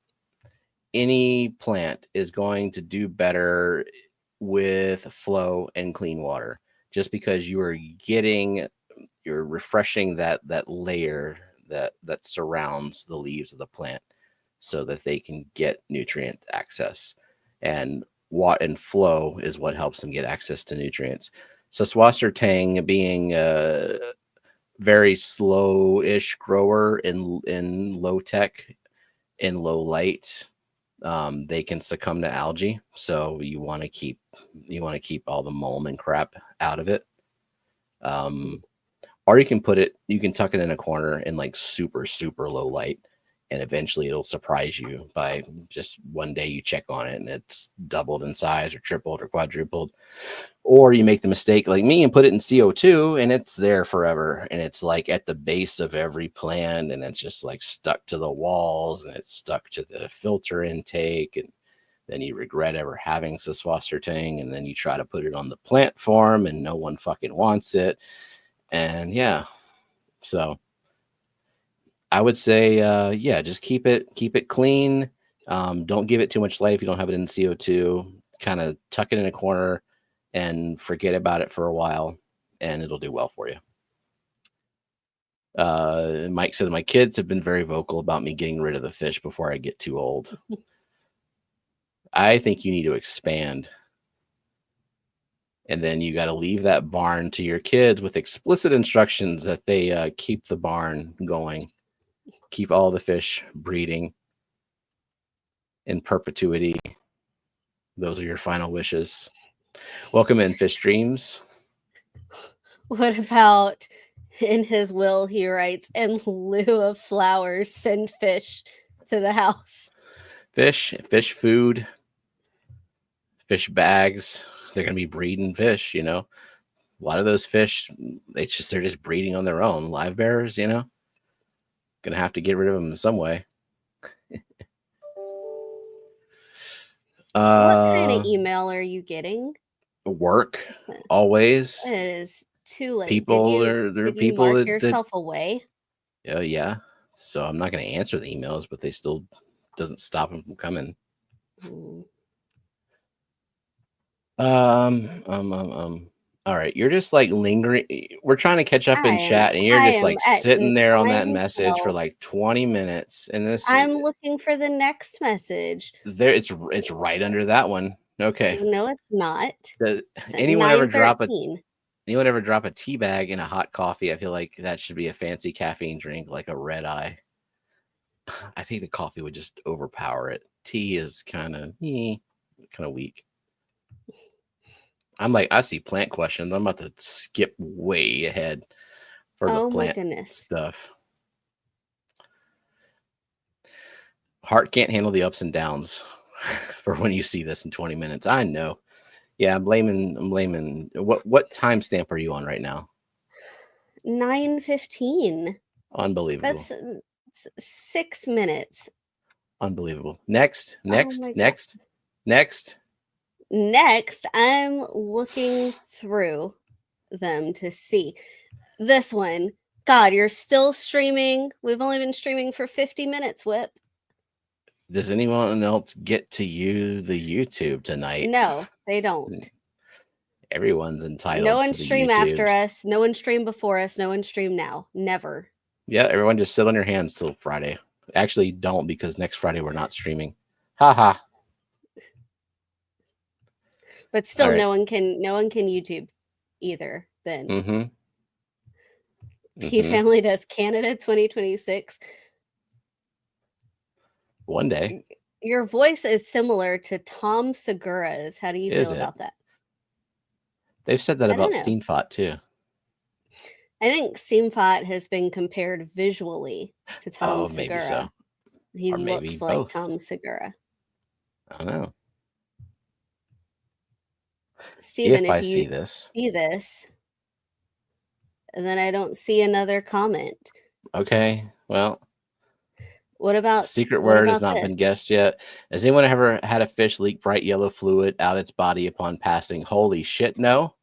plant is going to do better with flow and clean water, just because you're refreshing that layer that surrounds the leaves of the plant so that they can get nutrient access, and flow is what helps them get access to nutrients. So Swassertang being a very slow-ish grower in low tech, in low light, they can succumb to algae. So you want to keep all the mulm and crap out of it. Or you can tuck it in a corner in like super, super low light, and eventually it'll surprise you by just one day you check on it and it's doubled in size or tripled or quadrupled. Or you make the mistake like me and put it in CO2 and it's there forever. And it's like at the base of every plant and it's just like stuck to the walls and it's stuck to the filter intake. And then you regret ever having Saswassertang, and then you try to put it on the plant farm and no one fucking wants it. And yeah, so I would say, just keep it clean. Don't give it too much light if you don't have it in CO2. Kind of tuck it in a corner and forget about it for a while, and it'll do well for you. Mike said, my kids have been very vocal about me getting rid of the fish before I get too old. I think you need to expand. And then you got to leave that barn to your kids with explicit instructions that they keep the barn going. Keep all the fish breeding in perpetuity. Those are your final wishes. Welcome in, Fish Dreams. What about in his will, he writes, in lieu of flowers, send fish to the house? Fish food, fish bags. They're going to be breeding fish, you know. A lot of those fish, they're just breeding on their own. Live bearers, you know. Gonna have to get rid of them in some way. What kind of email are you getting? Work, always. It is too late. People, did you mark yourself away? Yeah. So I'm not going to answer the emails, but they still doesn't stop them from coming. All right, you're just like lingering. We're trying to catch up in chat, and you're just like sitting there on that message for like 20 minutes. And I'm looking for the next message. There, it's right under that one. Okay. No, it's not. Anyone ever drop a tea bag in a hot coffee? I feel like that should be a fancy caffeine drink, like a red eye. I think the coffee would just overpower it. Tea is kind of weak. I'm like, I see plant questions. I'm about to skip way ahead for the plant stuff. Heart can't handle the ups and downs for when you see this in 20 minutes. I know. Yeah, I'm blaming. What timestamp are you on right now? 9:15. Unbelievable. That's 6 minutes. Unbelievable. Next, Oh my God. next. Next, I'm looking through them to see this one. God, you're still streaming. We've only been streaming for 50 minutes, Whip. Does anyone else get to use the YouTube tonight? No, they don't. Everyone's entitled No one to the stream after YouTubes. us. No one stream before us. No one stream now. Never. Yeah, everyone just sit on your hands till Friday. Actually, don't, because next Friday we're not streaming. Haha. But still, All right. no one can YouTube either. Then Mm-hmm. P Family does Canada 2026. One day. Your voice is similar to Tom Segura's. How do you feel about that? They've said that I don't about know. Steamfot too. I think Steamfot has been compared visually to Tom Segura. Maybe so. He Or maybe looks like both. Tom Segura. I don't know. Steven, if I you see this, and then I don't see another comment. Okay, well, what about secret word has not been guessed yet. Has anyone ever had a fish leak bright yellow fluid out its body upon passing? Holy shit, no.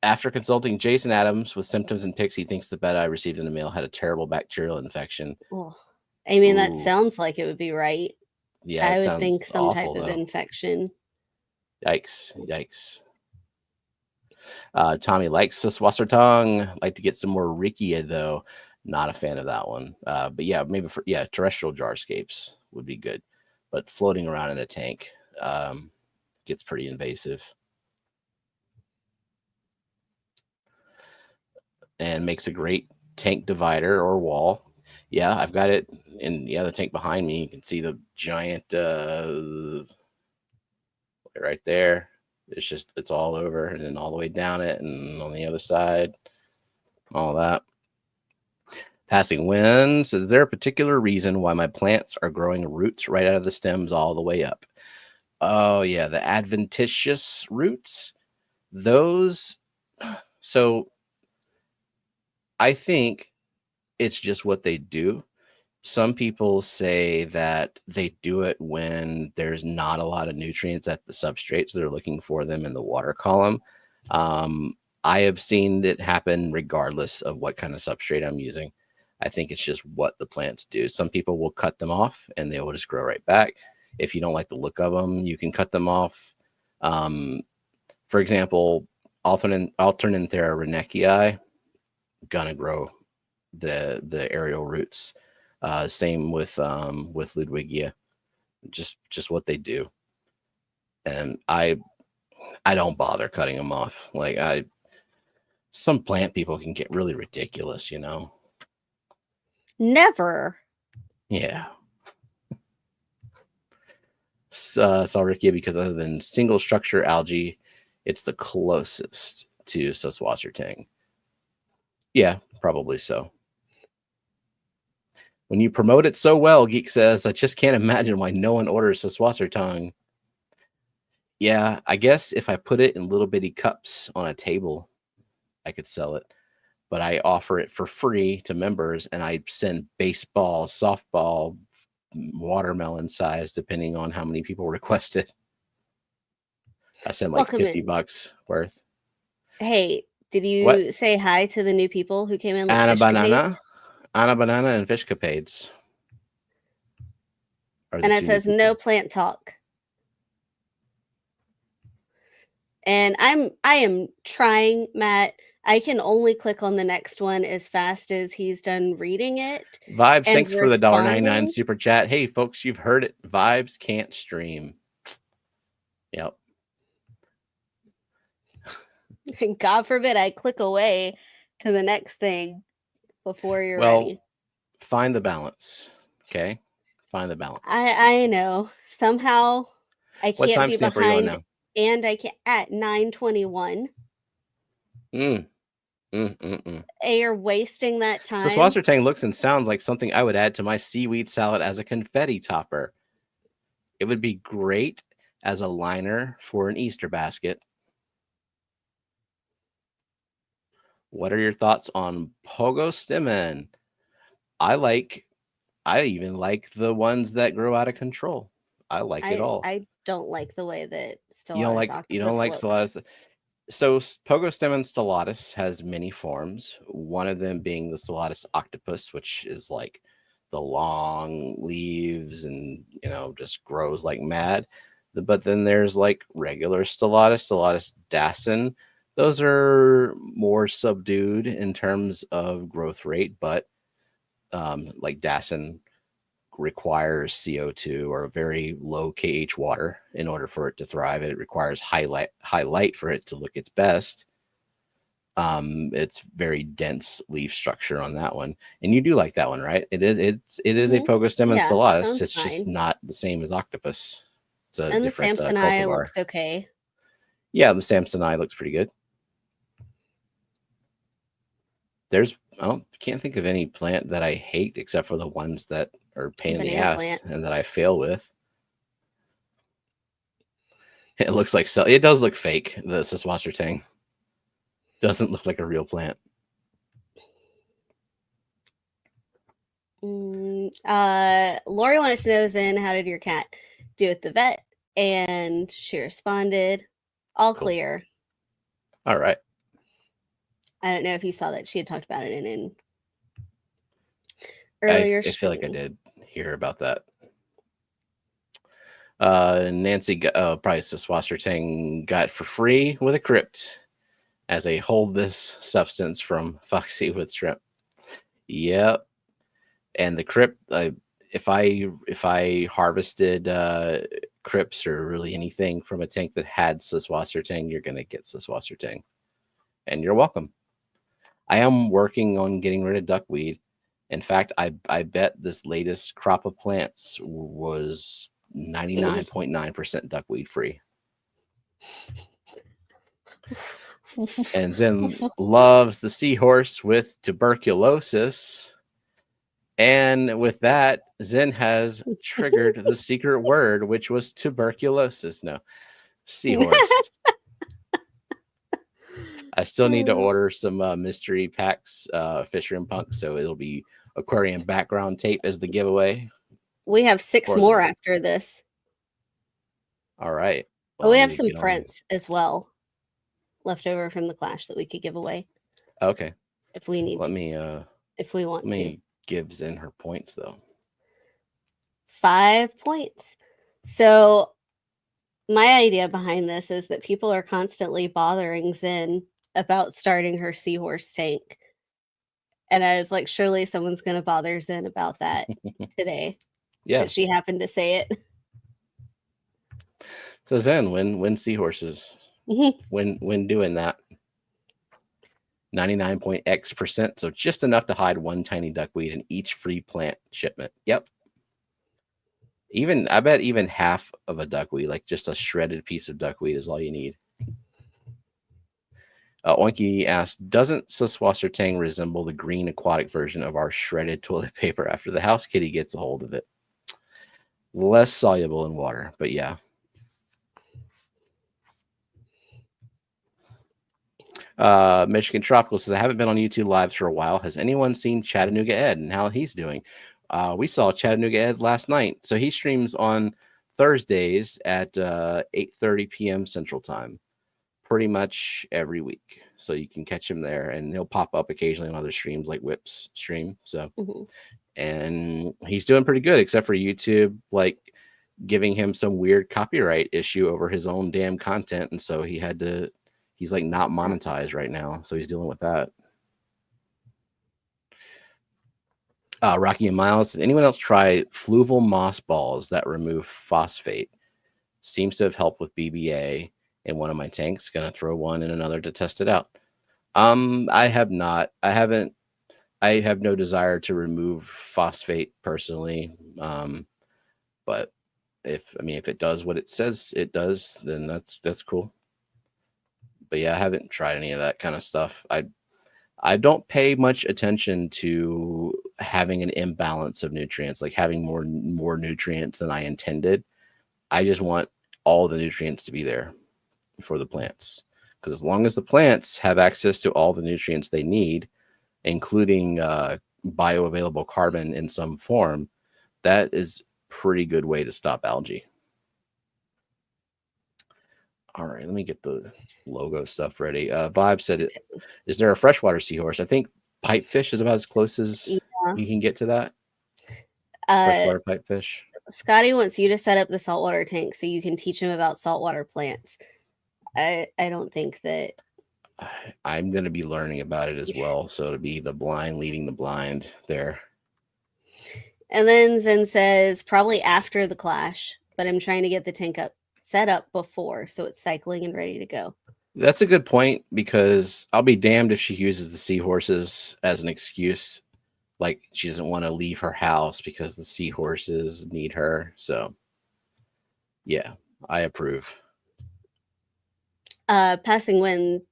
After consulting Jason Adams with symptoms and pics, he thinks the bed I received in the mail had a terrible bacterial infection. Oh, I mean, that sounds like it would be right. Yeah, I would think some type of infection. Yikes. Tommy likes Saswassertongue. Like to get some more Rikia, though. Not a fan of that one. But yeah, maybe for terrestrial jarscapes would be good. But floating around in a tank gets pretty invasive. And makes a great tank divider or wall. Yeah, I've got it in the tank behind me. You can see the giant right there. It's all over, and then all the way down it, and on the other side, all that. Passing winds. Is there a particular reason why my plants are growing roots right out of the stems all the way up? Oh yeah, the adventitious roots. Those. So I think it's just what they do. Some people say that they do it when there's not a lot of nutrients at the substrate, so they're looking for them in the water column. I have seen it happen regardless of what kind of substrate I'm using. I think it's just what the plants do. Some people will cut them off and they will just grow right back. If you don't like the look of them, you can cut them off. For example, Alternanthera renekii, gonna grow the aerial roots. Same with Ludwigia, just what they do. And I don't bother cutting them off. Like some plant people can get really ridiculous, you know. Never. Yeah. Salrickia, because other than single structure algae, it's the closest to Saswassertongue. Yeah, probably so. When you promote it so well, Geek says, I just can't imagine why no one orders Saswassertongue. Yeah, I guess if I put it in little bitty cups on a table, I could sell it. But I offer it for free to members, and I send baseball, softball, watermelon size, depending on how many people request it. I send like $50 worth. Hey, did you say hi to the new people who came in? Like Anna Banana and Fishcapades. And it says no plant talk. And I am trying, Matt. I can only click on the next one as fast as he's done reading it. Vibes, thanks for the $1.99 super chat. Hey, folks, you've heard it. Vibes can't stream. Yep. And God forbid I click away to the next thing before you're ready. Find the balance. Okay? Find the balance. I know. Somehow I can't be behind. Now? And I can't at 9:21. You're wasting that time. The Saswassertongue looks and sounds like something I would add to my seaweed salad as a confetti topper. It would be great as a liner for an Easter basket. What are your thoughts on Pogostemon? I even like the ones that grow out of control. I like it all. I don't like the way that You don't Stellatus octopus like looks. Stellatus. So Pogostemon stellatus has many forms. One of them being the Stellatus octopus, which is like the long leaves and just grows like mad. But then there's like regular Stellatus Dassen. Those are more subdued in terms of growth rate, but like Dassen requires CO2 or very low KH water in order for it to thrive. It requires high light for it to look its best. It's very dense leaf structure on that one, and you do like that one, right? It is a Pogostemon stellatus. It's just not the same as octopus. It's a different the Samsonite looks okay. Yeah, the Samsonite looks pretty good. I can't think of any plant that I hate except for the ones that are pain in the ass and that I fail with. It looks like it does look fake. The Siswastertang doesn't look like a real plant. Lori wanted to know, Zen, how did your cat do at the vet? And she responded, all clear. All right. I don't know if you saw that she had talked about it in an earlier I feel like I did hear about that. Nancy Price, Siswastertang got for free with a crypt as a hold this substance from Foxy with shrimp. Yep. And the crypt, if I harvested crypts or really anything from a tank that had Siswastertang, you're going to get Siswastertang. And you're welcome. I am working on getting rid of duckweed. In fact, I bet this latest crop of plants was 99.9% duckweed free. And Zen loves the seahorse with tuberculosis. And with that, Zen has triggered the secret word, which was tuberculosis. No, seahorse. I still need to order some mystery packs, FishFam Punk, so it'll be aquarium background tape as the giveaway. We have 6 more after this. All right. Well, we have some prints as well left over from the clash that we could give away. Okay. If we need if we want to. Give Zen her points though. 5 points. So my idea behind this is that people are constantly bothering Zen about starting her seahorse tank. And I was like, surely someone's going to bother Zen about that today. Yeah. But she happened to say it. So Zen, when seahorses, when doing that, 99.x%, so just enough to hide one tiny duckweed in each free plant shipment. Yep. I bet even half of a duckweed, like just a shredded piece of duckweed, is all you need. Oinky asked, doesn't Siswastertang resemble the green aquatic version of our shredded toilet paper after the house kitty gets a hold of it? Less soluble in water, but yeah. Michigan Tropical says, I haven't been on YouTube Lives for a while. Has anyone seen Chattanooga Ed and how he's doing? We saw Chattanooga Ed last night. So he streams on Thursdays at 8:30 p.m. Central Time, pretty much every week. So you can catch him there, and he'll pop up occasionally on other streams like Whip's stream. So, and he's doing pretty good, except for YouTube, like giving him some weird copyright issue over his own damn content. And so he's like not monetized right now. So he's dealing with that. Rocky and Miles, did anyone else try fluval moss balls that remove phosphate? Seems to have helped with BBA in one of my tanks. Gonna throw one in another to test it out. I have not. I haven't. I have no desire to remove phosphate personally. But if it does what it says it does, then that's cool. But yeah, I haven't tried any of that kind of stuff. I don't pay much attention to having an imbalance of nutrients, like having more nutrients than I intended. I just want all the nutrients to be there for the plants. Because as long as the plants have access to all the nutrients they need, including bioavailable carbon in some form, that is pretty good way to stop algae. All right, let me get the logo stuff ready. Vibe said, is there a freshwater seahorse? I think pipefish is about as close as you can get to that. Freshwater pipefish. Scotty wants you to set up the saltwater tank so you can teach him about saltwater plants. I don't think that... I'm going to be learning about it as well. So to be the blind leading the blind there. And then Zen says, probably after the clash, but I'm trying to get the tank set up before, so it's cycling and ready to go. That's a good point, because I'll be damned if she uses the seahorses as an excuse. Like she doesn't want to leave her house because the seahorses need her. So yeah, I approve. Passing Wind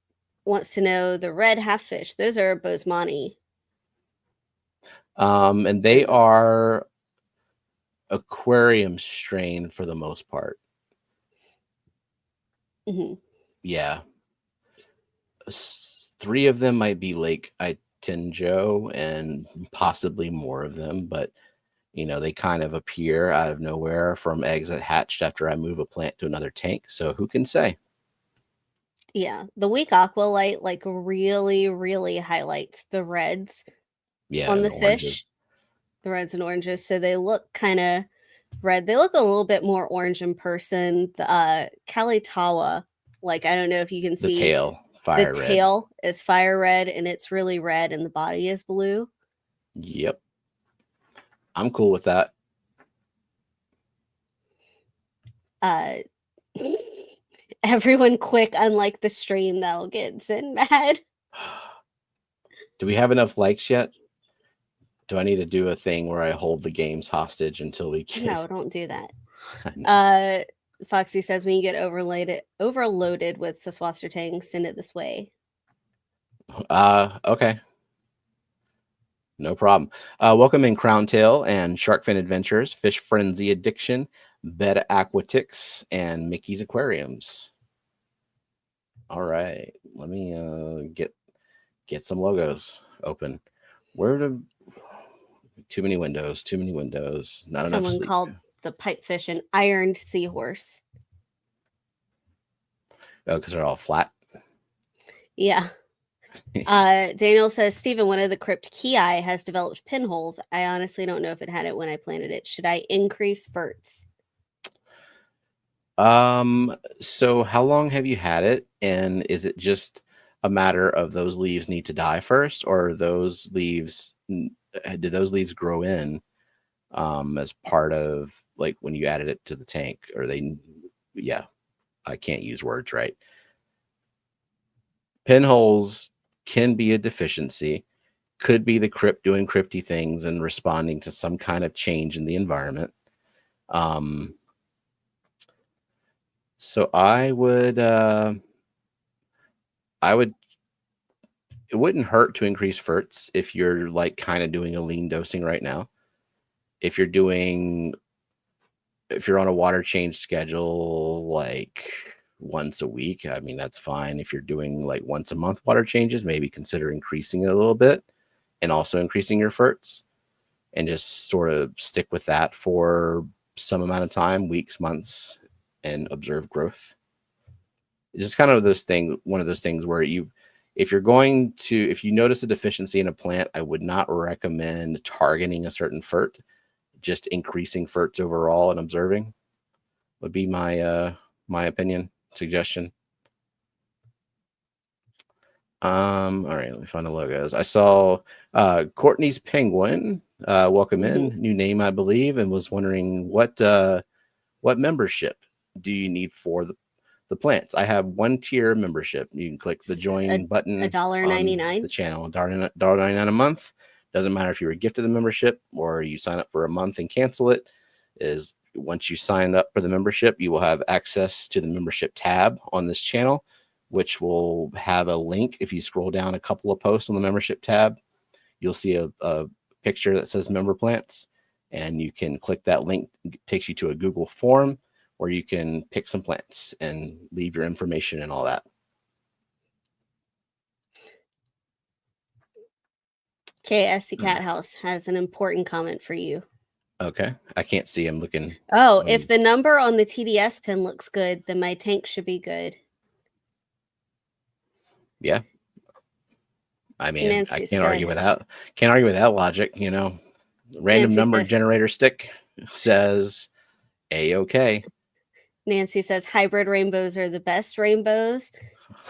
wants to know the red halffish. Those are Bosemani. And they are aquarium strain for the most part. Mm-hmm. Yeah. 3 of them might be Lake Itenjo and possibly more of them, but you know, they kind of appear out of nowhere from eggs that hatched after I move a plant to another tank. So who can say? Yeah, the weak aqua light like really, really highlights the reds on the fish. Oranges. The reds and oranges. So they look kind of red. They look a little bit more orange in person. The Kalitawa, like I don't know if you can see the tail. Fire the red. Tail is fire red, and it's really red, and the body is blue. Yep. I'm cool with that. Everyone quick, unlike the stream, that'll get Zen mad. Do we have enough likes yet? Do I need to do a thing where I hold the games hostage until we get... No, don't do that. Foxy says when you get overloaded with the Swasser Tang, send it this way. Okay. No problem. Welcome in Crown Tail and Sharkfin Adventures, Fish Frenzy Addiction, Beta Aquatics, and Mickey's Aquariums. All right. Let me get some logos open. Too many windows. Not enough sleep. Someone called the pipefish an ironed seahorse. Oh, because they're all flat? Yeah. Daniel says, Stephen, one of the crypt key eye has developed pinholes. I honestly don't know if it had it when I planted it. Should I increase ferts? So how long have you had it? And is it just a matter of those leaves need to die first, or did those leaves grow in as part of like when you added it to the tank? Or I can't use words right. Pinholes can be a deficiency, could be the crypt doing crypty things and responding to some kind of change in the environment. So I would, it wouldn't hurt to increase ferts if you're like kind of doing a lean dosing right now. If you're on a water change schedule, like once a week, I mean, that's fine. If you're doing like once a month water changes, maybe consider increasing it a little bit and also increasing your ferts, and just sort of stick with that for some amount of time, weeks, months, and observe growth. It's just kind of one of those things where if you notice a deficiency in a plant, I would not recommend targeting a certain fert. Just increasing ferts overall and observing would be my opinion, suggestion. All right, let me find the logos. I saw Courtney's Penguin. Welcome in, new name, I believe, and was wondering what membership do you need for the plants? I have 1-tier membership. You can click the join button. $1.99 the channel. $1.99 a month. Doesn't matter if you were gifted the membership or you sign up for a month and cancel it. Once you sign up for the membership, you will have access to the membership tab on this channel, which will have a link. If you scroll down a couple of posts on the membership tab, you'll see a picture that says member plants, and you can click that link. It takes you to a Google form where you can pick some plants and leave your information and all that. KSC Cat House has an important comment for you. Okay, I can't see him looking. Oh, if the number on the TDS pin looks good, then my tank should be good. Yeah. I mean, Nancy I can't argue with that. Can't argue with that logic, you know. Random Nancy number said, generator stick says A-okay. Nancy says hybrid rainbows are the best rainbows.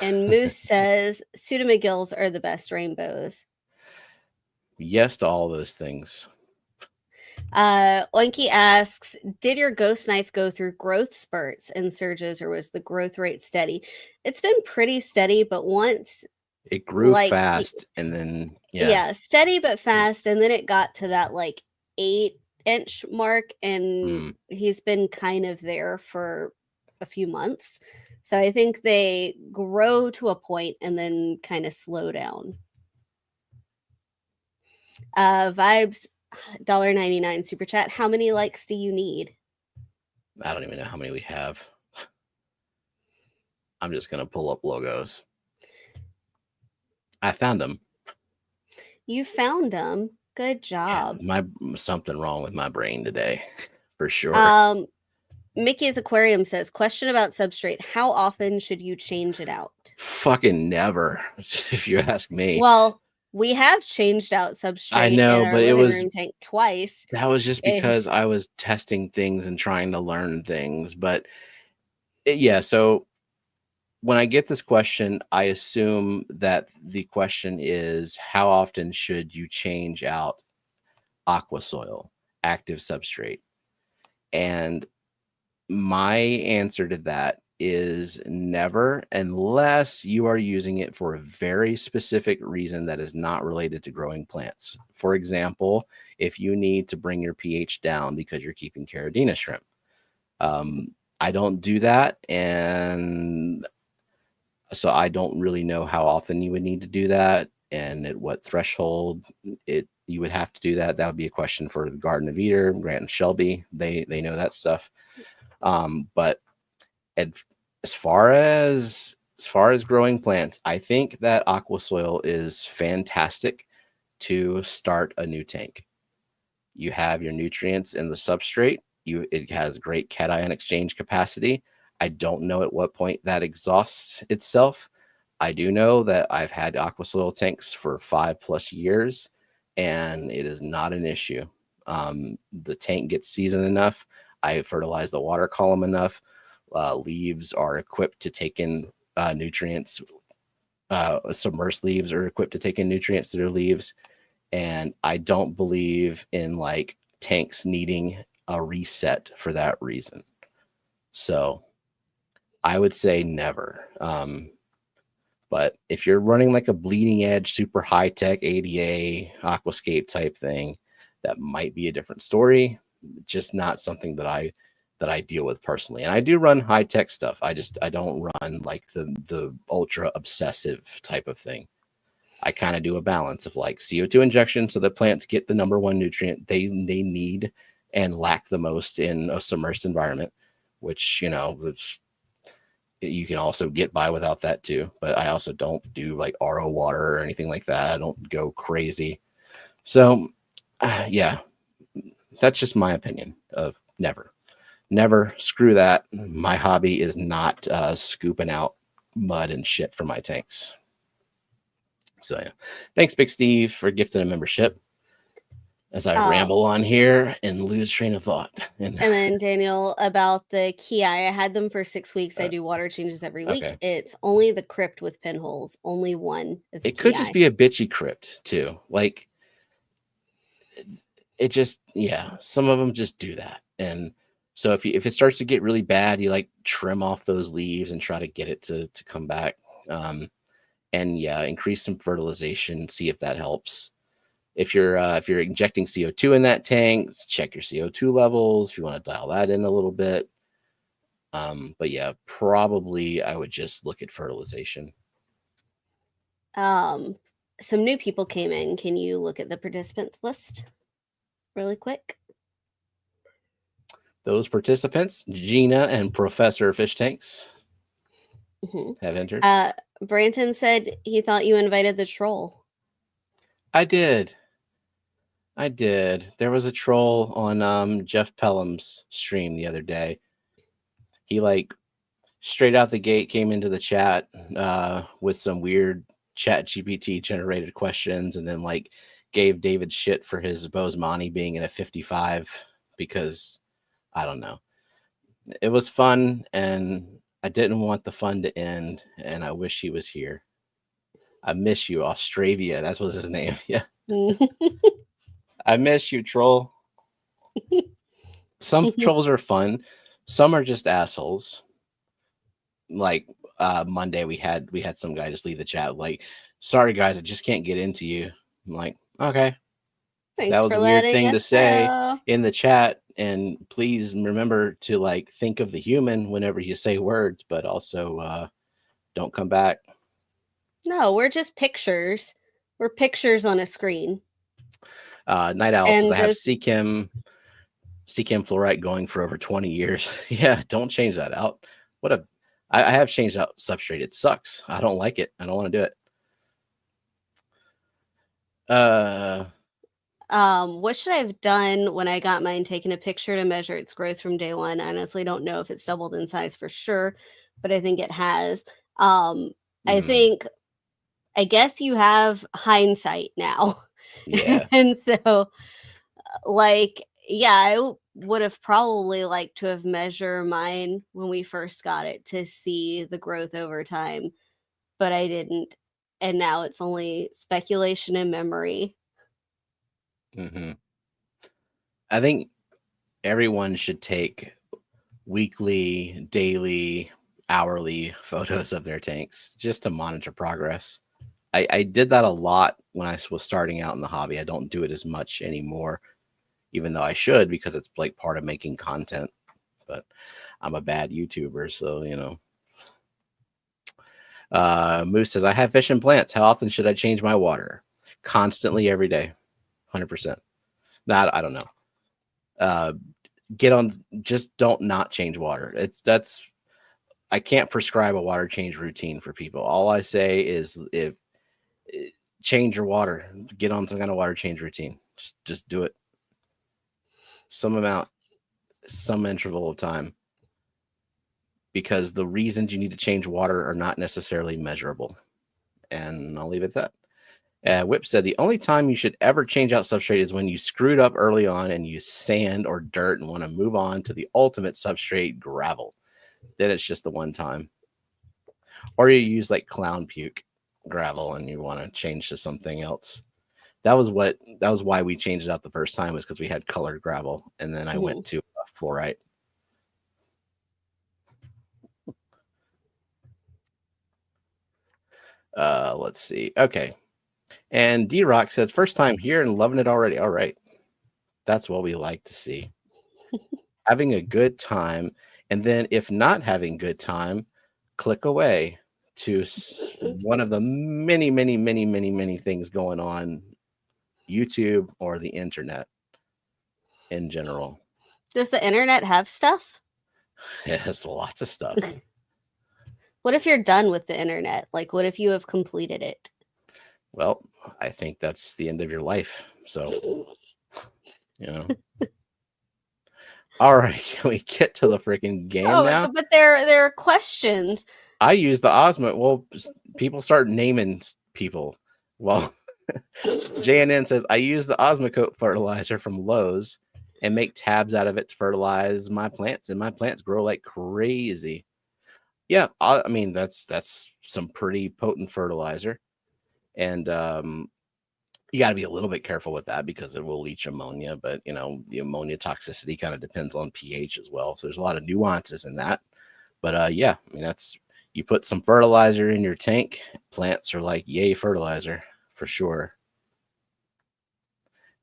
And Moose says pseudomcgills are the best rainbows. Yes to all those things. Oinky asks, did your ghost knife go through growth spurts and surges, or was the growth rate steady? It's been pretty steady, but once it grew fast and then steady but fast, and then it got to that like 8-inch mark, and he's been kind of there for a few months. So I think they grow to a point and then kind of slow down. Vibes $1.99 super chat. How many likes do you need? I don't even know how many we have. I'm just gonna pull up logos. I found them. You found them. Good job. Yeah, something wrong with my brain today, for sure. Mickey's Aquarium says, question about Substrate. How often should you change it out? Fucking never, if you ask me. Well, we have changed out Substrate I know, in our but it living was room tank twice. That was just because I was testing things and trying to learn things. But yeah, so when I get this question, I assume that the question is, how often should you change out aqua soil, active substrate? And my answer to that is never, unless you are using it for a very specific reason that is not related to growing plants. For example, if you need to bring your pH down because you're keeping Caridina shrimp. I don't do that, and so I don't really know how often you would need to do that and at what threshold you would have to do that. That would be a question for the Garden of Eden, Grant and Shelby. They know that stuff. But as far as growing plants, I think that aqua soil is fantastic to start a new tank. You have your nutrients in the substrate. It has great cation exchange capacity. I don't know at what point that exhausts itself. I do know that I've had aqua soil tanks for 5+ years, and it is not an issue. The tank gets seasoned enough. I fertilize the water column enough. Leaves are equipped to take in nutrients. Submerged leaves are equipped to take in nutrients to their leaves. And I don't believe in like tanks needing a reset for that reason. So I would say never. But if you're running like a bleeding edge, super high tech ADA aquascape type thing, that might be a different story. Just not something that I deal with personally. And I do run high tech stuff. I don't run like the ultra obsessive type of thing. I kind of do a balance of like CO2 injection so the plants get the number one nutrient they need and lack the most in a submerged environment, which, you know, you can also get by without that too. But I also don't do like RO water or anything like that. I don't go crazy. So yeah, that's just my opinion of never screw that. My hobby is not scooping out mud and shit from my tanks. So yeah, thanks Big Steve for gifting a membership as I ramble on here and lose train of thought. And then Daniel, about the Ki, I had them for 6 weeks. I do water changes every week. Okay. It's only the crypt with pinholes, only one of the It could just be a bitchy crypt too. Like it just, yeah, some of them just do that. And so if it starts to get really bad, you like trim off those leaves and try to get it to come back. And yeah, increase some fertilization, see if that helps. If you're injecting CO2 in that tank, check your CO2 levels if you want to dial that in a little bit. But yeah, probably I would just look at fertilization. Some new people came in. Can you look at the participants list really quick? Those participants, Gina and Professor Fish Tanks, have entered. Branton said he thought you invited the troll. I did. There was a troll on Jeff Pelham's stream the other day. He like straight out the gate came into the chat with some weird chat GPT generated questions, and then like gave David shit for his Bosemani being in a 55 because I don't know. It was fun, and I didn't want the fun to end, and I wish he was here. I miss you, Australia. That was his name. Yeah. I miss you, troll. Some trolls are fun. Some are just assholes. Like Monday, we had some guy just leave the chat like, "Sorry guys, I just can't get into you." I'm like, okay, Thanks that was for a weird letting thing to us say know. in the chat, and please remember to like think of the human whenever you say words, but also don't come back. No, we're just pictures. We're pictures on a screen. Night Owl And says I have those- Seachem fluorite going for over 20 years. Yeah, don't change that out. I have changed out Substrate. It sucks. I don't like it. I don't want to do it. What should I have done when I got mine? Taken a picture to measure its growth from day one. I honestly don't know if it's doubled in size for sure, but I think it has. I guess you have hindsight now. Yeah. And so like, yeah, I would have probably liked to have measured mine when we first got it to see the growth over time, but I didn't. And now it's only speculation and memory. I think everyone should take weekly, daily, hourly photos of their tanks just to monitor progress. I did that a lot when I was starting out in the hobby. I don't do it as much anymore, even though I should, because it's like part of making content. But I'm a bad YouTuber, so you know. Moose says, I have fish and plants. How often should I change my water? Constantly, every day, 100%. Not, I don't know. Get on, just don't not change water. I can't prescribe a water change routine for people. All I say is if change your water, get on some kind of water change routine. Just do it. Some amount, some interval of time. Because the reasons you need to change water are not necessarily measurable. And I'll leave it at that. Whip said the only time you should ever change out substrate is when you screwed up early on and use sand or dirt and want to move on to the ultimate substrate, gravel. Then it's just the one time. Or you use like clown puke gravel and you want to change to something else. That was why we changed it out the first time, was because we had colored gravel, and then I went to fluorite. Let's see. Okay. And D-Rock says, first time here and loving it already. All right. That's what we like to see. Having a good time. And then if not having good time, click away to one of the many, many, many, many, many things going on YouTube or the internet in general. Does the internet have stuff? It has lots of stuff. What if you're done with the internet? Like, what if you have completed it? Well, I think that's the end of your life. So, you know. All right, can we get to the freaking game now? But there are questions. I use the Osmo. Well, people start naming people. Well, JNN says, I use the Osmocote fertilizer from Lowe's and make tabs out of it to fertilize my plants, and my plants grow like crazy. Yeah, I mean, that's some pretty potent fertilizer. And you got to be a little bit careful with that because it will leach ammonia, but you know, the ammonia toxicity kind of depends on pH as well. So there's a lot of nuances in that. But yeah, I mean, you put some fertilizer in your tank, plants are like, yay, fertilizer for sure.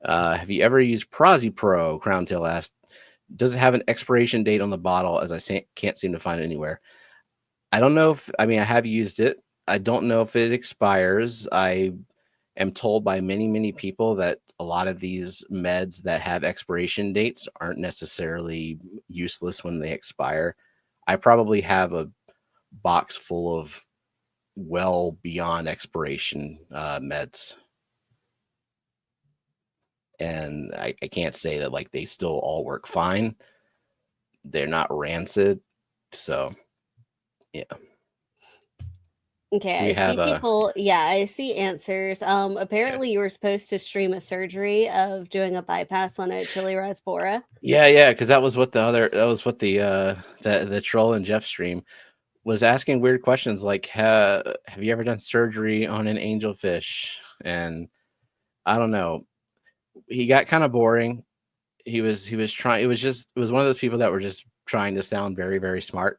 Have you ever used Prozi Pro? Crowntail asked. Does it have an expiration date on the bottle, as I can't seem to find it anywhere? I don't know I have used it. I don't know if it expires. I am told by many people that a lot of these meds that have expiration dates aren't necessarily useless when they expire. I probably have a box full of well beyond expiration meds. And I can't say that like they still all work fine. They're not rancid. So yeah. Okay, I see people. Yeah, I see answers. Apparently you were supposed to stream a surgery of doing a bypass on a chili rasbora. Yeah, because that was what the troll and Jeff stream was asking weird questions like have you ever done surgery on an angelfish? And I don't know. He got kind of boring. He was trying, it was one of those people that were just trying to sound very smart,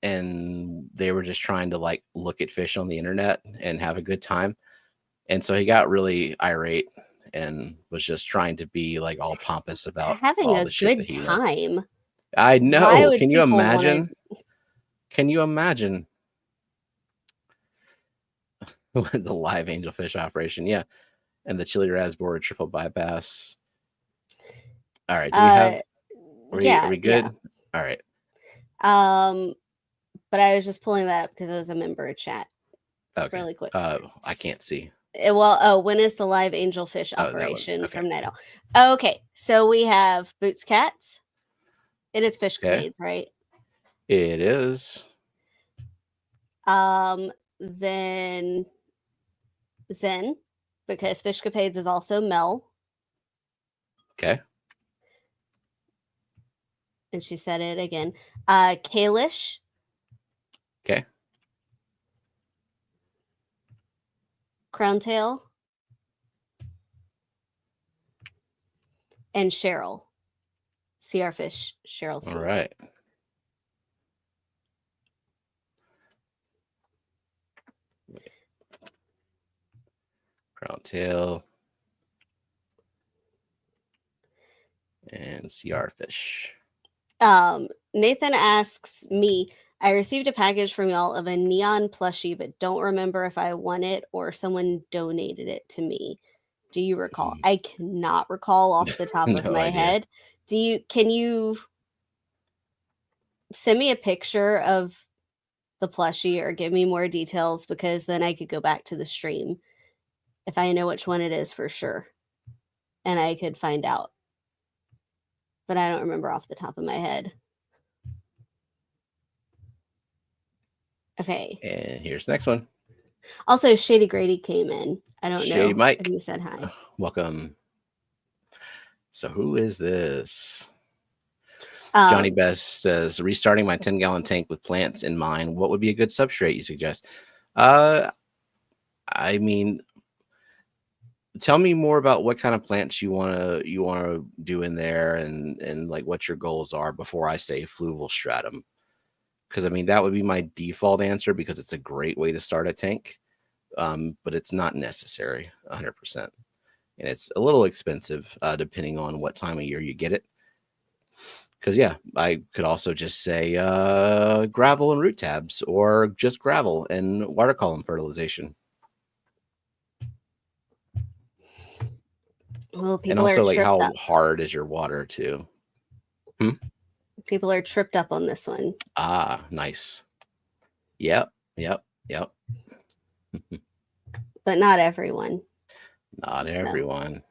and they were just trying to like look at fish on the internet and have a good time. And so he got really irate and was just trying to be like all pompous about Having all a the shit that good he knows. time. I Why know. would Can you people imagine? Can you imagine the live angelfish operation? Yeah. And the chili raspberry triple bypass. All right. Do we have, are we good? Yeah. All right. But I was just pulling that up because it was a member chat. Okay. Really quick. I can't see. Well, when is the live angelfish operation from Nano? Okay, so we have Boots Cats. It is FishFam, right? It is. Then Zen, because Fishcapades is also Mel. Okay. And she said it again. Kalish. Okay. Crowntail. And Cheryl. CR Fish, Cheryl. All right. Crowntail. And CR Fish. Nathan asks me, I received a package from y'all of a neon plushie, but don't remember if I won it or someone donated it to me. Do you recall? I cannot recall off the top of my head. Can you send me a picture of the plushie or give me more details, because then I could go back to the stream if I know which one it is for sure, and I could find out. But I don't remember off the top of my head. Okay. And here's the next one. Also, Shady Grady came in. I don't Shady know Mike. if you said hi. Welcome. So who is this? Johnny Best says, restarting my 10-gallon tank with plants in mind. What would be a good substrate you suggest? I mean, tell me more about what kind of plants you want to do in there, and like what your goals are before I say fluval stratum. Because I mean, that would be my default answer because it's a great way to start a tank, but it's not necessary 100%, and it's a little expensive depending on what time of year you get it. Because yeah, I could also just say gravel and root tabs, or just gravel and water column fertilization. Well, people and also are like how up. hard is your water too? People are tripped up on this one. Ah, nice. Yep. But not everyone. Not everyone.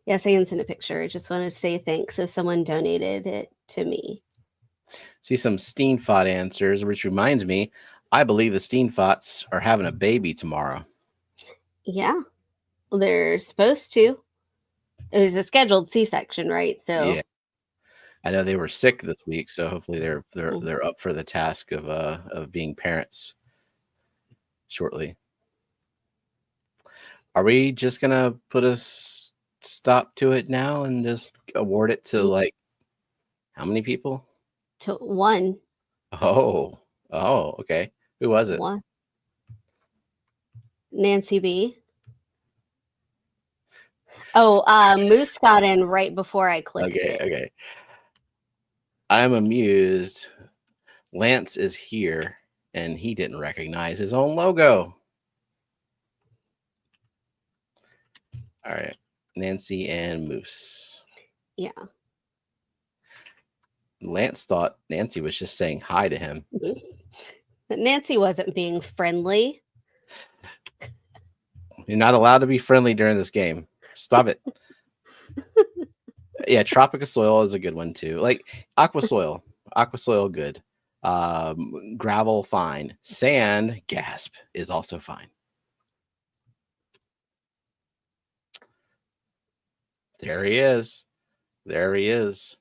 Yes, I can send a picture. I just want to say thanks if someone donated it to me. See some Steenfot answers, which reminds me, I believe the Steenfots are having a baby tomorrow. Yeah, well, they're supposed to. It was a scheduled C-section, right? So yeah, I know they were sick this week, so hopefully they're up for the task of being parents shortly. Are we just gonna put a stop to it now and just award it to like how many people? To one. Oh, okay. Who was it? One. Nancy B. Oh, Moose got in right before I clicked it. Okay. I'm amused. Lance is here and he didn't recognize his own logo. All right. Nancy and Moose. Yeah. Lance thought Nancy was just saying hi to him. But Nancy wasn't being friendly. You're not allowed to be friendly during this game. Stop it. Yeah, Tropica Soil is a good one too. Like Aqua Soil, good. Gravel, fine. Sand, gasp, is also fine. There he is. There he is.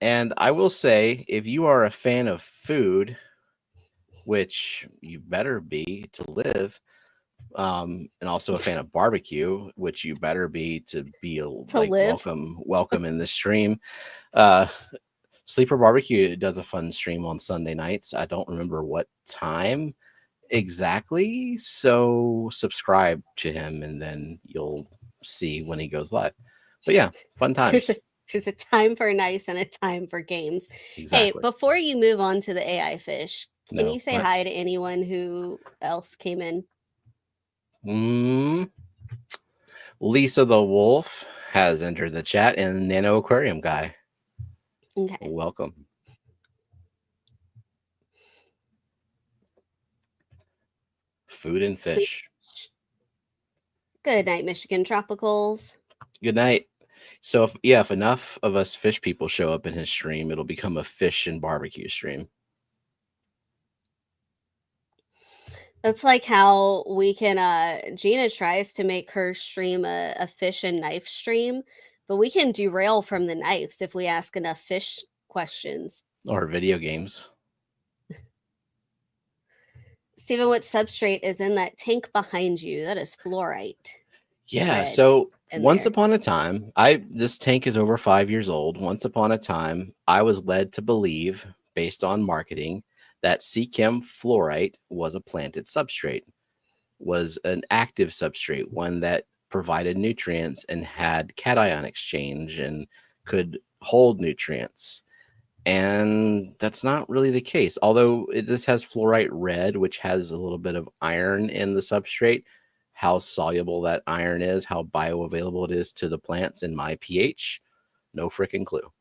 And I will say, if you are a fan of food, which you better be to live, and also a fan of barbecue, which you better be to be like live. welcome in this stream. Sleeper Barbecue does a fun stream on Sunday nights. I don't remember what time exactly, so subscribe to him and then you'll see when he goes live. But yeah, fun times. There's a time for nice and a time for games. Exactly. Hey, before you move on to the AI fish, can No, you say what? hi to anyone who else came in? Lisa the Wolf has entered the chat, and Nano Aquarium guy. Okay. Welcome. Food and fish. Good night, Michigan Tropicals. Good night. So if enough of us fish people show up in his stream, it'll become a fish and barbecue stream. That's like how we can Gina tries to make her stream a fish and knife stream, but we can derail from the knives if we ask enough fish questions. Or video games. Stephen, which substrate is in that tank behind you? That is fluorite. Yeah, Red so in once there. upon a time, this tank is over 5 years old. Once upon a time, I was led to believe, based on marketing, that Seachem fluorite was a planted substrate, was an active substrate, one that provided nutrients and had cation exchange and could hold nutrients. And that's not really the case. Although this has fluorite red, which has a little bit of iron in the substrate. How soluble that iron is, how bioavailable it is to the plants in my pH, no freaking clue.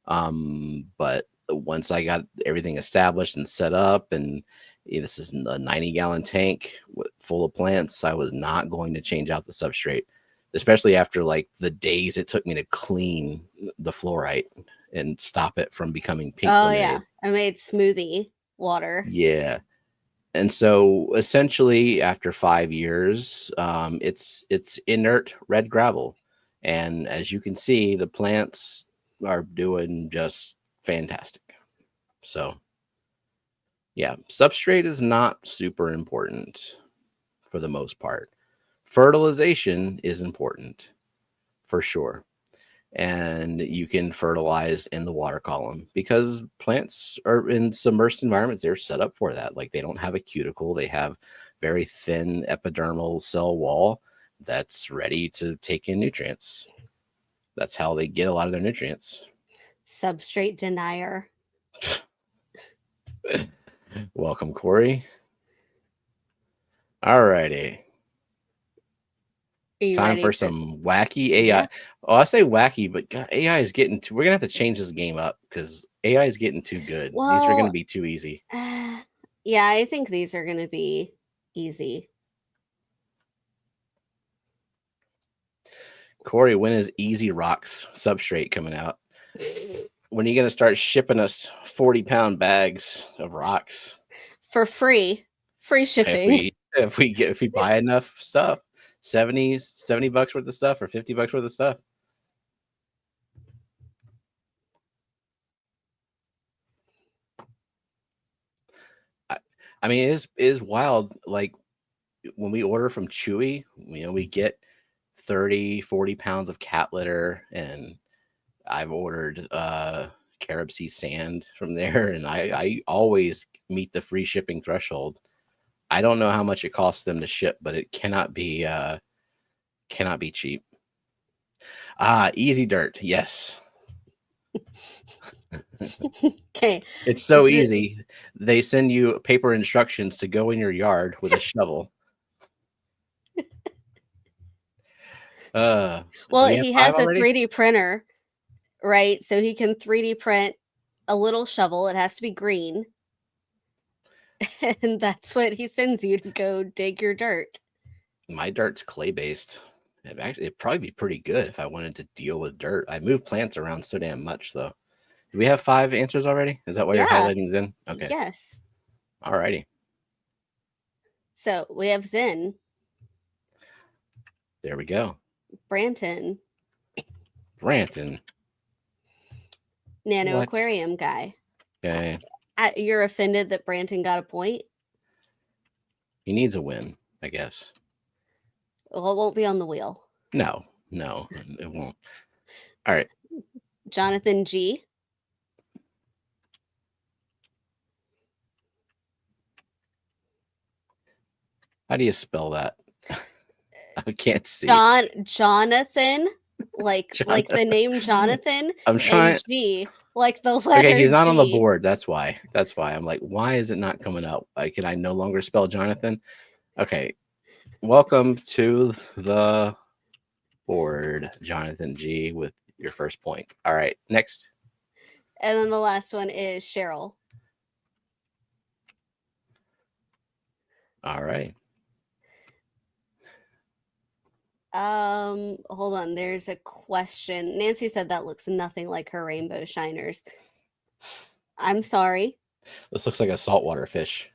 But once I got everything established and set up, and this is a 90-gallon tank full of plants, I was not going to change out the substrate, especially after like the days it took me to clean the fluorite and stop it from becoming pink lemonade. Yeah, I made smoothie water. Yeah. And so essentially after 5 years, it's inert red gravel. And as you can see, the plants are doing just fantastic. So yeah, substrate is not super important for the most part. Fertilization is important for sure. And you can fertilize in the water column because plants are in submerged environments. They're set up for that. Like they don't have a cuticle. They have very thin epidermal cell wall that's ready to take in nutrients. That's how they get a lot of their nutrients. Substrate denier. Welcome, Corey. All righty. Time for some wacky AI. Yeah. Oh, I say wacky, but God, AI is getting too. We're gonna have to change this game up because AI is getting too good. Well, these are gonna be too easy. Yeah, I think these are gonna be easy. Corey, when is Easy Rocks Substrate coming out? When are you gonna start shipping us 40-pound bags of rocks for free? Free shipping. If we buy enough stuff. $70 worth of stuff or $50 worth of stuff. I mean, it is wild. Like when we order from Chewy, we get 30, 40 pounds of cat litter, and I've ordered carob sea sand from there, and I always meet the free shipping threshold. I don't know how much it costs them to ship, but it cannot be cheap. Easy Dirt, yes. Okay. It's so easy. They send you paper instructions to go in your yard with a shovel. Do Well, we have he 5 has a already? 3D printer, right? So he can 3D print a little shovel. It has to be green. And that's what he sends you to go dig your dirt. My dirt's clay based. It'd probably be pretty good if I wanted to deal with dirt. I move plants around so damn much, though. Do we have 5 answers already? Is that why you're Yeah. highlighting Zen? Okay. Yes. Alrighty. So we have Zen, There we go. Branton, Branton. Nano What? Aquarium guy. Okay. You're offended that Branton got a point? He needs a win, I guess. Well, it won't be on the wheel. No, it won't. All right. Jonathan G. How do you spell that? I can't see. Jonathan, like the name Jonathan, I'm trying. and G, like the letter Okay, he's not G. on the board. That's why. I'm like, why is it not coming up? Can I no longer spell Jonathan? Okay. Welcome to the board, Jonathan G, with your first point. All right, next. And then the last one is Cheryl. All right. Hold on. There's a question. Nancy said that looks nothing like her rainbow shiners. I'm sorry. This looks like a saltwater fish.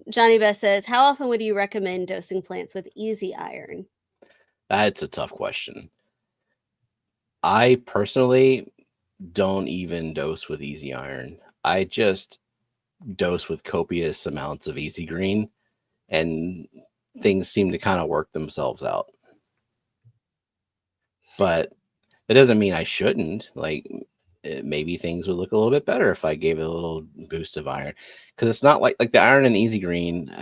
Johnny Best says, how often would you recommend dosing plants with easy iron? That's a tough question. I personally don't even dose with easy iron. I just dose with copious amounts of easy green, and things seem to kind of work themselves out. But it doesn't mean I shouldn't. Maybe things would look a little bit better if I gave it a little boost of iron, because it's not like the iron in easy green.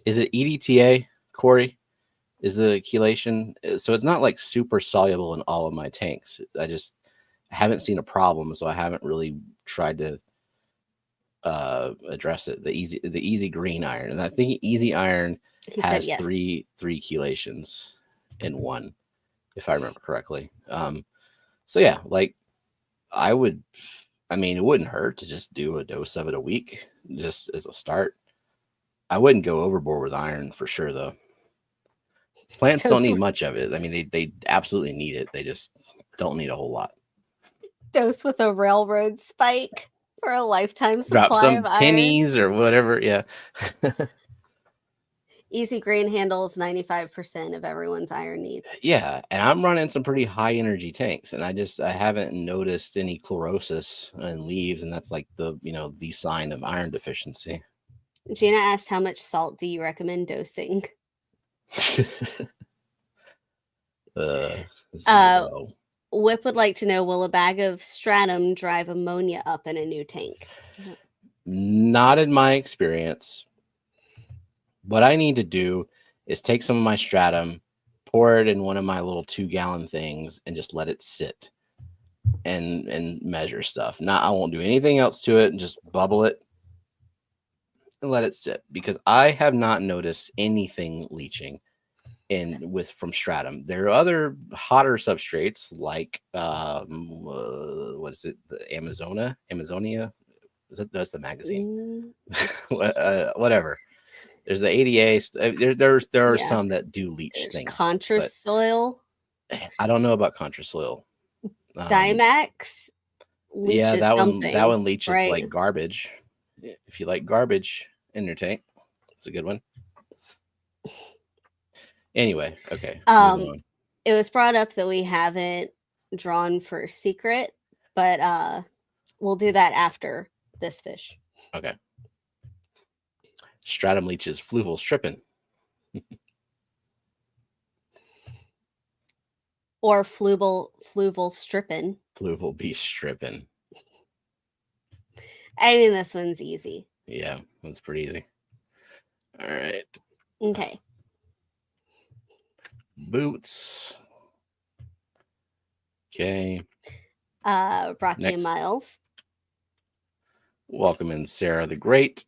Is it EDTA, Corey? Is the chelation? So it's not like super soluble in all of my tanks. I haven't seen a problem, so I haven't really tried to address it. The easy green iron, and I think easy iron has yes. three chelations in one, if I remember correctly. So yeah, it wouldn't hurt to just do a dose of it a week, just as a start. I wouldn't go overboard with iron for sure, though. Plants don't need much of it. I mean, they absolutely need it. They just don't need a whole lot. Dose with a railroad spike for a lifetime supply Drop some of iron. pennies or whatever. Yeah. Easy green handles 95% of everyone's iron needs. Yeah, and I'm running some pretty high energy tanks, and I haven't noticed any chlorosis in leaves, and that's like the sign of iron deficiency. Gina asked, how much salt do you recommend dosing? Whip would like to know, will a bag of stratum drive ammonia up in a new tank? Not in my experience. What I need to do is take some of my stratum, pour it in one of my little 2-gallon things, and just let it sit and measure stuff. Now, I won't do anything else to it, and just bubble it and let it sit, because I have not noticed anything leaching from stratum. There are other hotter substrates like what is it, the Amazonia? That's the magazine. Whatever. There's the ADA. There are some that do leach things. Contra soil. I don't know about contra soil. Dimax. Yeah, that one leaches like garbage. If you like garbage in your tank, it's a good one. Anyway, okay. It was brought up that we haven't drawn for secret, but we'll do that after this fish. Okay. Stratum leeches fluval stripping. Or fluval stripping. Fluval be stripping. I mean, this one's easy. Yeah, that's pretty easy. All right. Okay. Boots. Okay. Rocky Next. and Miles. Welcome in, Sarah the Great.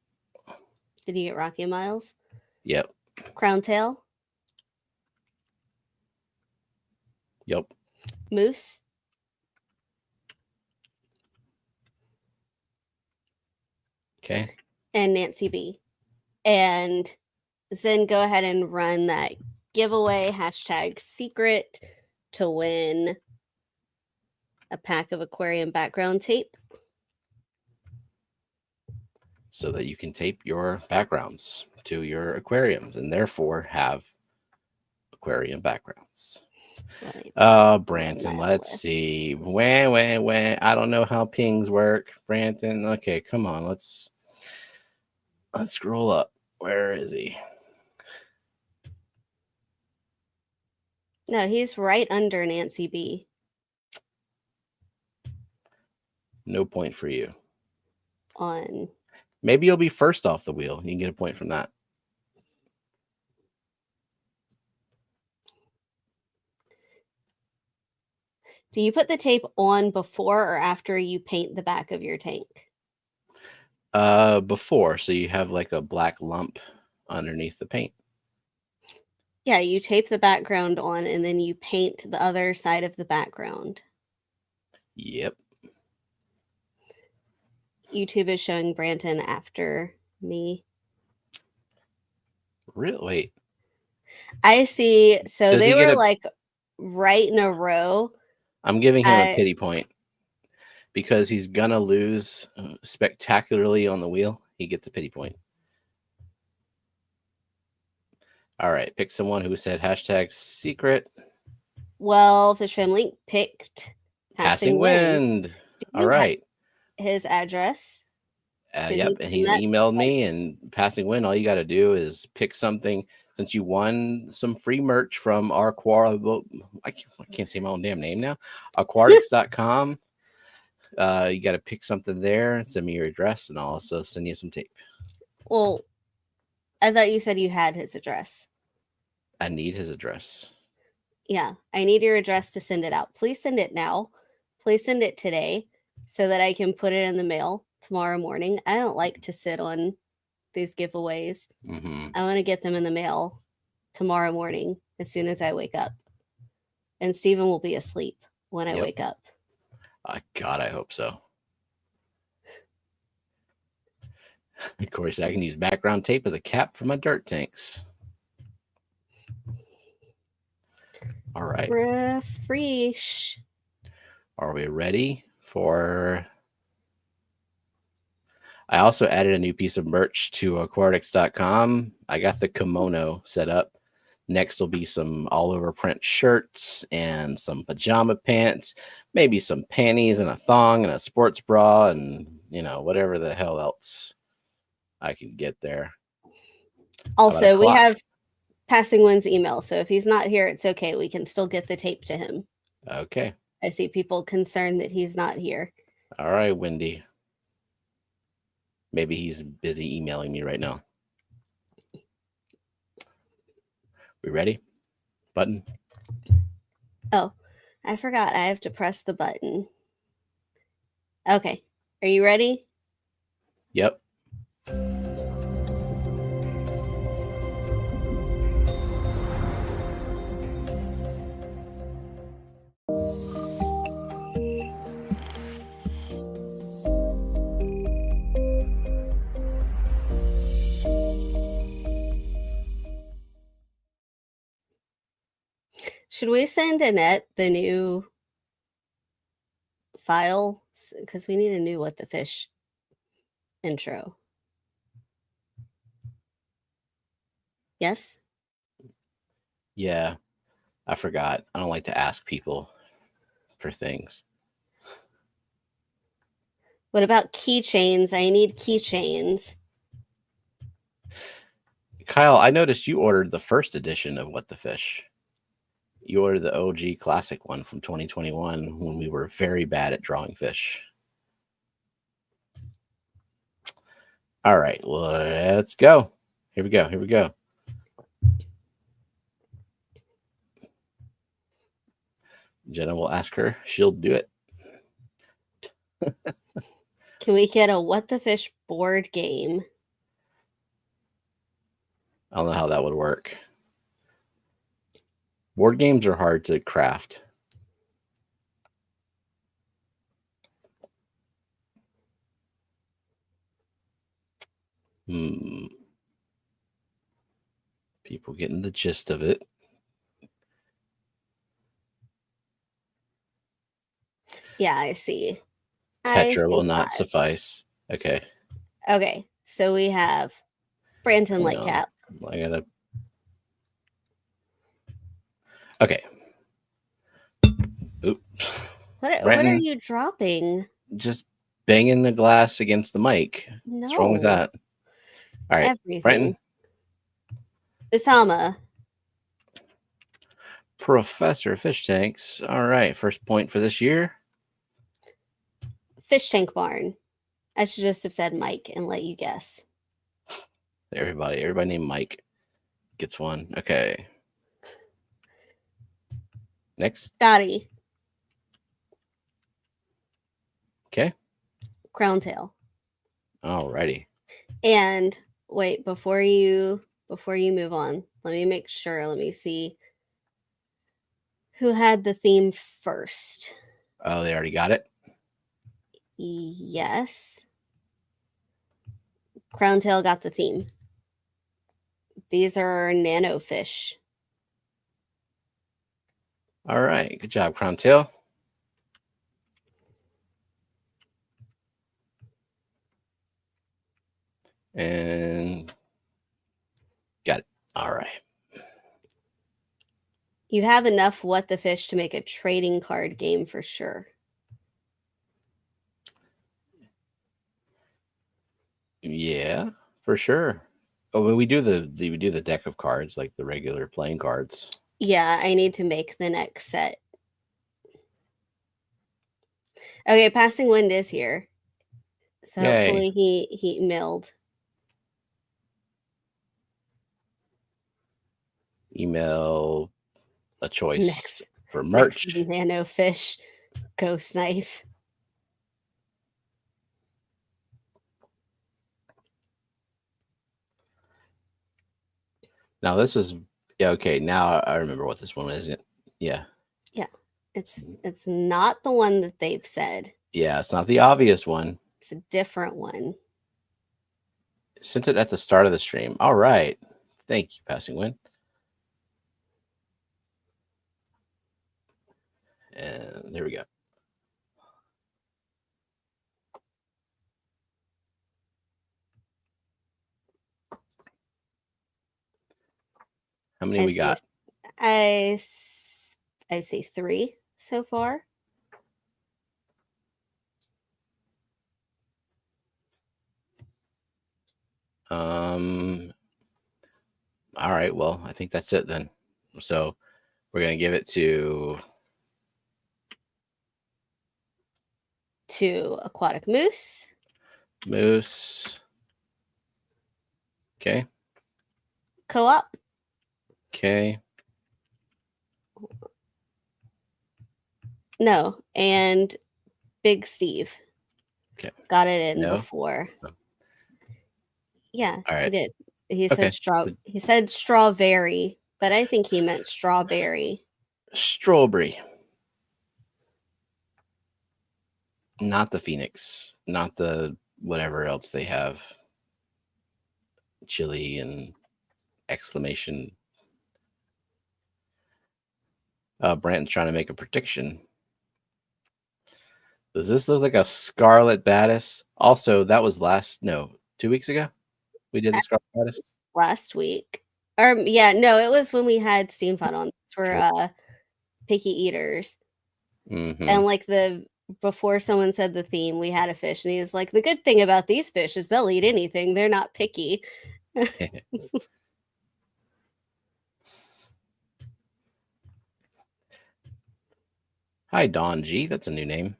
Did you get Rocky and Miles? Yep. Crown tail. Yep. Moose. Okay. And Nancy B. And then go ahead and run that giveaway #secret to win a pack of aquarium background tape. So that you can tape your backgrounds to your aquariums and therefore have aquarium backgrounds. Branton, let's see. When. I don't know how pings work. Branton, okay, come on. Let's scroll up. Where is he? No, he's right under Nancy B. No point for you. On. Maybe you'll be first off the wheel. You can get a point from that. Do you put the tape on before or after you paint the back of your tank? Before, so you have like a black lump underneath the paint. Yeah, you tape the background on and then you paint the other side of the background. Yep. YouTube is showing Branton after me. Really? Wait. I see. So they were like right in a row. I'm giving him a pity point because he's gonna lose spectacularly on the wheel. He gets a pity point. All right, pick someone who said #secret. Well, FishFam Link picked Passing Wind. All right. His address. Yep, and he's emailed me. And Passing Wind, all you got to do is pick something. Since you won some free merch from our I can't say my own damn name now. Aquatics.com. You got to pick something there and send me your address, and I'll also send you some tape. Well, I thought you said you had his address. I need his address. Yeah, I need your address to send it out. Please send it now. Please send it today so that I can put it in the mail tomorrow morning. I don't like to sit on these giveaways. Mm-hmm. I want to get them in the mail tomorrow morning as soon as I wake up. And Stephen will be asleep when I wake up. God, I hope so. Of course, I can use background tape as a cap for my dirt tanks. All right. Refresh. Are we ready for... I also added a new piece of merch to aquatics.com. I got the kimono set up. Next will be some all over print shirts and some pajama pants, maybe some panties and a thong and a sports bra and, you know, whatever the hell else I can get there. Also, we have Passing Wind's email. So if he's not here, it's okay. We can still get the tape to him. Okay. I see people concerned that he's not here. All right, Wendy. Maybe he's busy emailing me right now. We ready? Button. Oh, I forgot. I have to press the button. Okay. Are you ready? Yep. Should we send Annette the new file? Because we need a new What the Fish intro. Yes? Yeah. I forgot. I don't like to ask people for things. What about keychains? I need keychains. Kyle, I noticed you ordered the first edition of What the Fish. You ordered the OG classic one from 2021 when we were very bad at drawing fish. All right, let's go. Here we go. Here we go. Jenna will ask her. She'll do it. Can we get a What the Fish board game? I don't know how that would work. Board games are hard to craft. People getting the gist of it. Yeah, I see. Tetra will not suffice. Okay. Okay, so we have Branton Lightcap. I gotta. Okay. Oops. What are you dropping? Just banging the glass against the mic. No. What's wrong with that? All right. Everything. Brenton. Usama. Professor Fish Tanks. All right. First point for this year. Fish Tank Barn. I should just have said Mike and let you guess. Everybody named Mike gets one. Okay. Next. Scotty. Okay. Crown Tail. Alrighty. And wait, before you move on, let me make sure. Let me see who had the theme first. Oh, they already got it? Yes. Crown Tail got the theme. These are nano fish. All right. Good job, Crown Tail. And got it. All right. You have enough What the Fish to make a trading card game for sure. Yeah, for sure. Oh, we do the deck of cards, like the regular playing cards. Yeah, I need to make the next set. Okay, Passing Wind is here. So Yay. hopefully he mailed. Email a choice for merch. Nano fish ghost knife. Now this was okay. Now I remember what this one is. Yeah. Yeah, it's not the one that they've said. Yeah, it's not the obvious one. It's a different one. Sent it at the start of the stream. All right. Thank you, Passing Wind. And there we go. How many we got? I see 3 so far. All right. Well, I think that's it then. So we're gonna give it to Aquatic Moose. Moose. Okay. Co-op. Okay. No, and Big Steve. Okay. Got it in before. No. Yeah, all right. He did. He said he said strawberry, but I think he meant strawberry. Strawberry. Not the Phoenix. Not the whatever else they have. Chili and exclamation. Brandon's trying to make a prediction. Does this look like a Scarlet Baddis? Also, that was 2 weeks ago. We did the Scarlet Baddis last week. Or yeah, no, it was when we had Steam Fun on for picky eaters. Mm-hmm. And like before someone said the theme, we had a fish, and he was like, the good thing about these fish is they'll eat anything. They're not picky. Hi, Dawn G. That's a new name.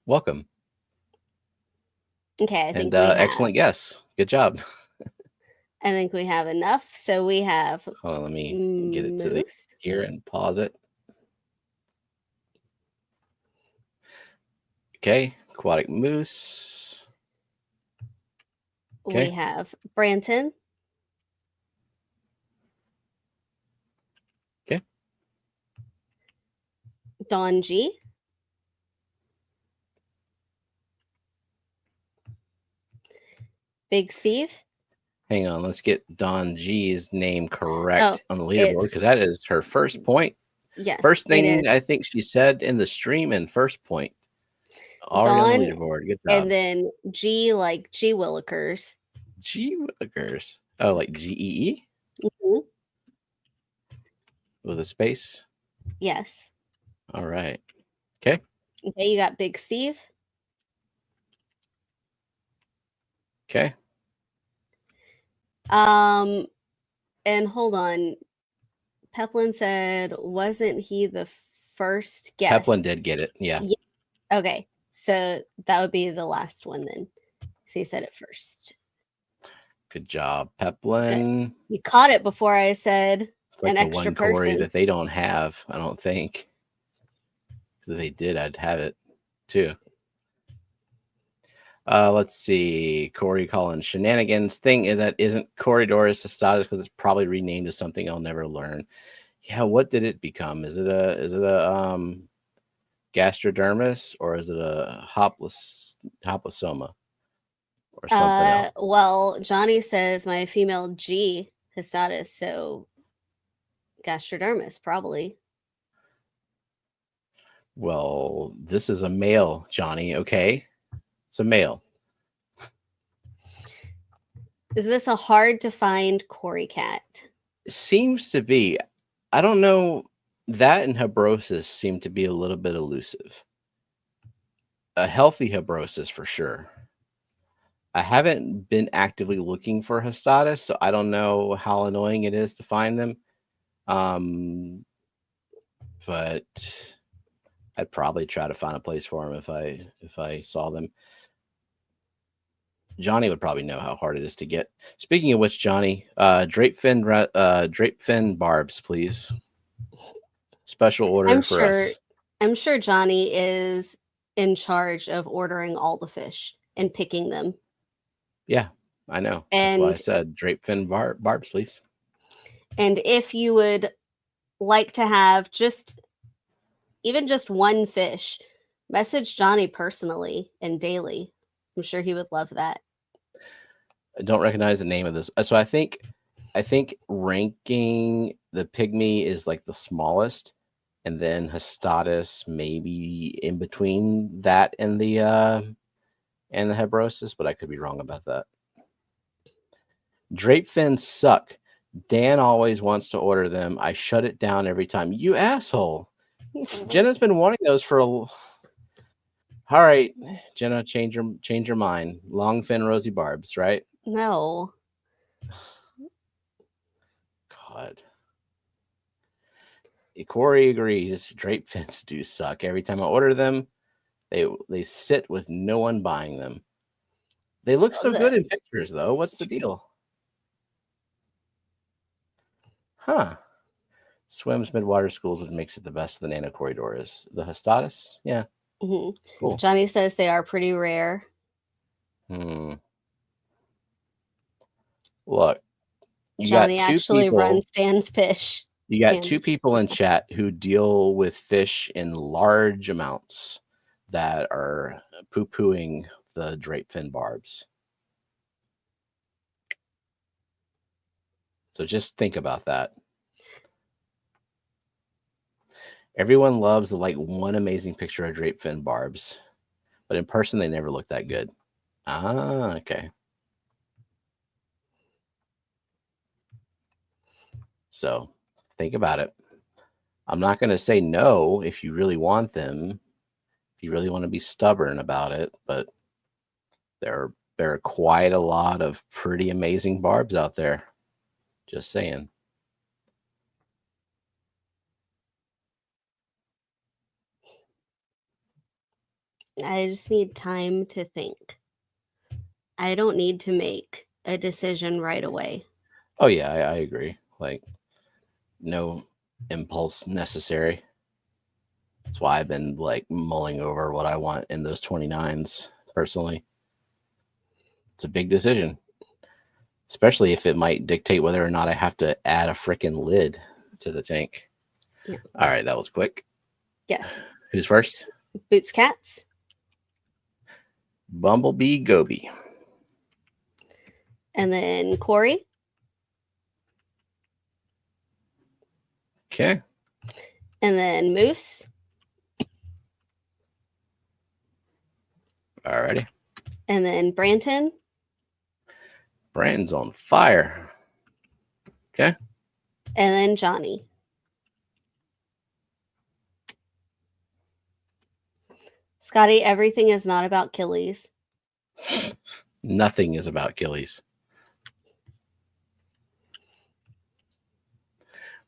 Welcome. Okay, I think excellent guess. Good job. I think we have enough. So we have. Hold on, let me get it to here and pause it. Okay, Aquatic Moose. Okay. We have Branton. Dawn G. Big Steve. Hang on, let's get Don G's name correct on the leaderboard, because that is her first point. Yes. First thing I think she said in the stream, and first point. Already on the leaderboard. Good job. And then G, like G Willikers. G Willikers. Oh, like GEE? Mm-hmm. With a space? Yes. All right. Okay. Okay, you got Big Steve. Okay. And hold on. Peplin said, wasn't he the first guest? Peplin did get it. Yeah. Okay. So that would be the last one then. So he said it first. Good job, Peplin. You caught it before I said it's like an extra one Corey person that they don't have, I don't think. If they did, I'd have it too. Let's see. Corey Collins shenanigans thing that isn't Corydorus cystatus because it's probably renamed to something I'll never learn. Yeah, what did it become? Is it a gastrodermis, or is it a hoplosoma or something else? Well, Johnny says my female G cystatus, so gastrodermis probably. Well, this is a male, Johnny. Okay. It's a male. Is this a hard to find Cory cat? It seems to be. I don't know. That and habrosis seem to be a little bit elusive. A healthy habrosis for sure. I haven't been actively looking for cystatus, so I don't know how annoying it is to find them. But I'd probably try to find a place for them if I saw them. Johnny would probably know how hard it is to get. Speaking of which, Johnny, drape fin barbs, please. Special order for us. I'm sure Johnny is in charge of ordering all the fish and picking them. Yeah, I know. That's why I said drape fin barbs, please. And if you would like to have even just one fish, message Johnny personally and daily. I'm sure he would love that. I don't recognize the name of this. So I think ranking the pygmy is like the smallest, and then cystatus maybe in between that and the habrosis, but I could be wrong about that. Drape fins suck. Dan always wants to order them. I shut it down every time. You asshole. Jenna's been wanting those for all right, Jenna, change your mind. Long fin rosy barbs, right? No. God. Corey agrees. Drape fins do suck. Every time I order them, they sit with no one buying them. They look so good in pictures, though. What's the deal? Huh. Swims midwater schools would makes it the best of the Nano Corydorus. The cystatus? Yeah. Mm-hmm. Cool. Johnny says they are pretty rare. Look, Johnny actually runs Dan's fish. You got two people in chat who deal with fish in large amounts that are poo-pooing the drape fin barbs. So just think about that. Everyone loves the one amazing picture of drape fin barbs, but in person they never look that good. Ah, okay. So think about it. I'm not going to say no if you really want them, if you really want to be stubborn about it, but there are quite a lot of pretty amazing barbs out there. Just saying. I just need time to think. I don't need to make a decision right away. Oh yeah, I agree. No impulse necessary. That's why I've been mulling over what I want in those 29s personally. It's a big decision, especially if it might dictate whether or not I have to add a freaking lid to the tank. Yeah. All right, that was quick. Yes. Who's first? Boots Cats. Bumblebee Goby. And then Corey. Okay. And then Moose. Alrighty. And then Branton. Brandon's on fire. Okay. And then Johnny. Scotty, everything is not about Killies. Nothing is about Gillies.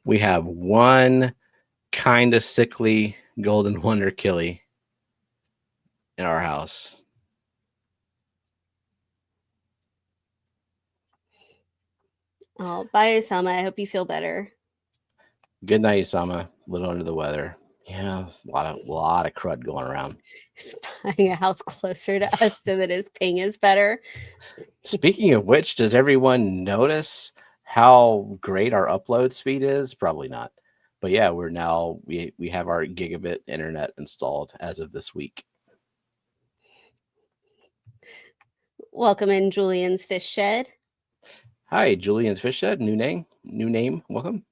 We have one kind of sickly golden wonder killie in our house. Oh, bye, Osama. I hope you feel better. Good night, Isama. A little under the weather. Yeah, a lot of crud going around. He's buying a house closer to us so that his ping is better. Speaking of which, does everyone notice how great our upload speed is? Probably not. But yeah, we have our gigabit internet installed as of this week. Welcome in Julian's Fish Shed. Hi, Julian's Fish Shed. New name. Welcome.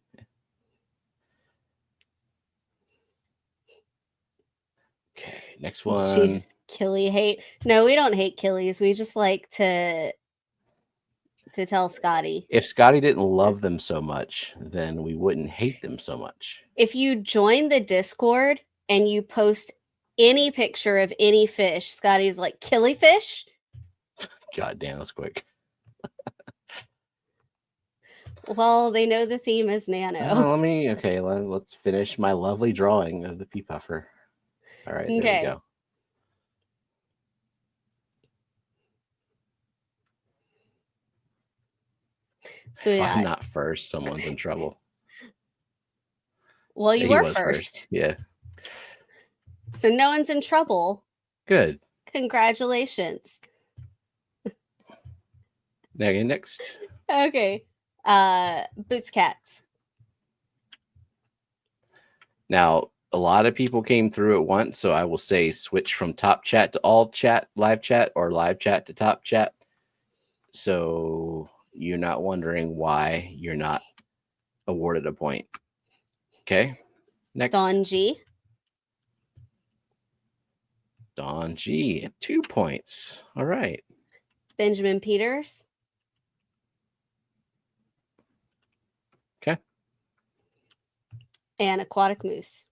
Okay, next one. Jeez, Killie hate. No, we don't hate Killies. We just like to tell Scotty. If Scotty didn't love them so much, then we wouldn't hate them so much. If you join the Discord and you post any picture of any fish, Scotty's like, Killie fish? God damn, that's quick. Well, they know the theme is Nano. Let's finish my lovely drawing of the pea puffer. All right, there we go. So if I'm not first, someone's in trouble. Well, you were first. Yeah. So no one's in trouble. Good. Congratulations. Okay, next. Okay. Boots Cats. Now, a lot of people came through at once, so I will say switch from top chat to all chat, live chat, or live chat to top chat. So you're not wondering why you're not awarded a point. Okay, next. Don G. Don G, 2 points. All right. Benjamin Peters. Okay. And Aquatic Moose.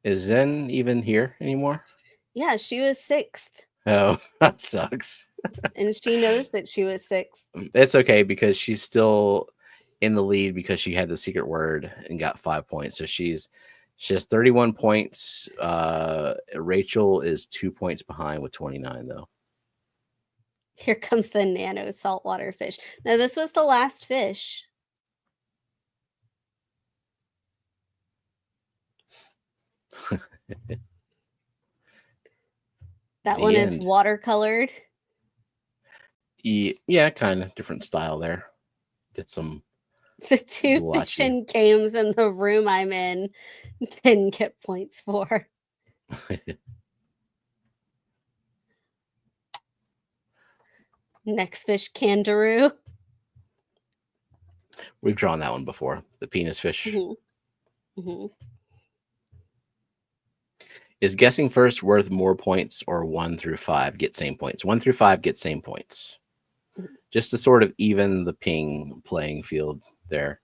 Is Zen even here anymore? Yeah, she was 6th. Oh, that sucks. And she knows that she was 6th. It's okay because she's still in the lead because she had the secret word and got 5 points. So she has 31 points. Rachel is 2 points behind with 29 though. Here comes the Nano saltwater fish. Now this was the last fish. That one is watercolored. Yeah, kind of different style there. Get some. The 2 fiction games in the room I'm in didn't get points for. Next fish, kangaroo. We've drawn that one before. The penis fish. Mm-hmm. Mm-hmm. Is guessing first worth more points or 1 through 5 get same points? 1 through 5 get same points. Just to sort of even the playing field there.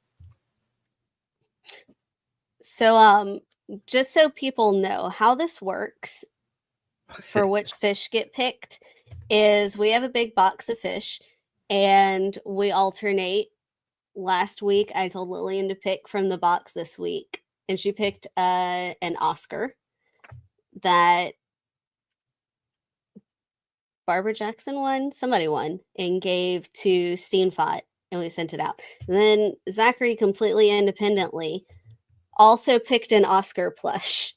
So just so people know how this works for which fish get picked is we have a big box of fish and we alternate. Last week I told Lillian to pick from the box this week and she picked an Oscar that Barbara Jackson won, somebody won, and gave to Steenfot, and we sent it out. And then Zachary completely independently also picked an Oscar plush,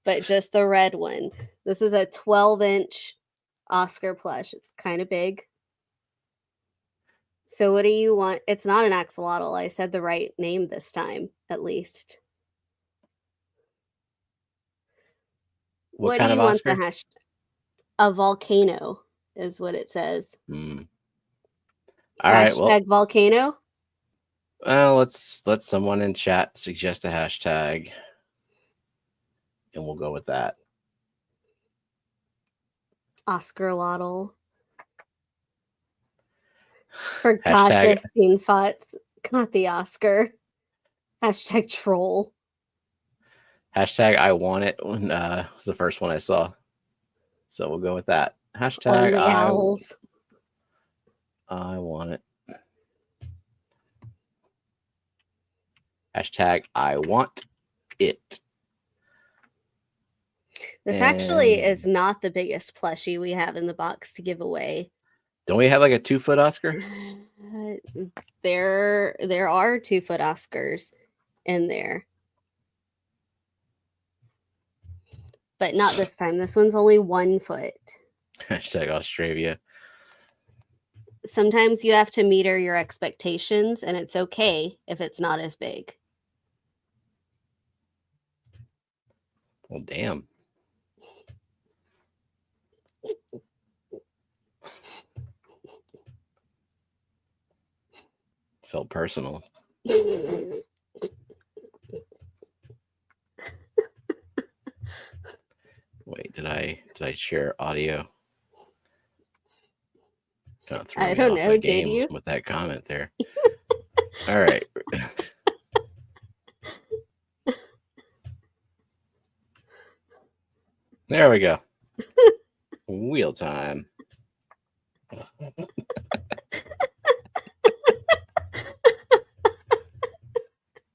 but just the red one. This is a 12-inch Oscar plush. It's kind of big. So what do you want? It's not an axolotl. I said the right name this time, at least. What What do kind of you want the Oscar? hash? A volcano is what it says. Hmm. All right. Well, Volcano. let's let someone in chat suggest a hashtag, and we'll go with that. Oscar-lotl. Forgot Hashtag this being fought. Got the Oscar. Hashtag troll. hashtag I want it was the first one I saw, so we'll go with that. Hashtag Only owls. I want it. Hashtag I want it. This actually is not the biggest plushie we have in the box to give away. Don't we have like a 2-foot Oscar? There are 2-foot Oscars in there. But not this time. This one's only 1 foot. Hashtag Australia. Sometimes you have to meter your expectations, and it's okay if it's not as big. Well, damn. Felt personal. Wait, did I share audio? I don't know. Did you? With that comment there? All right. There we go. Wheel time.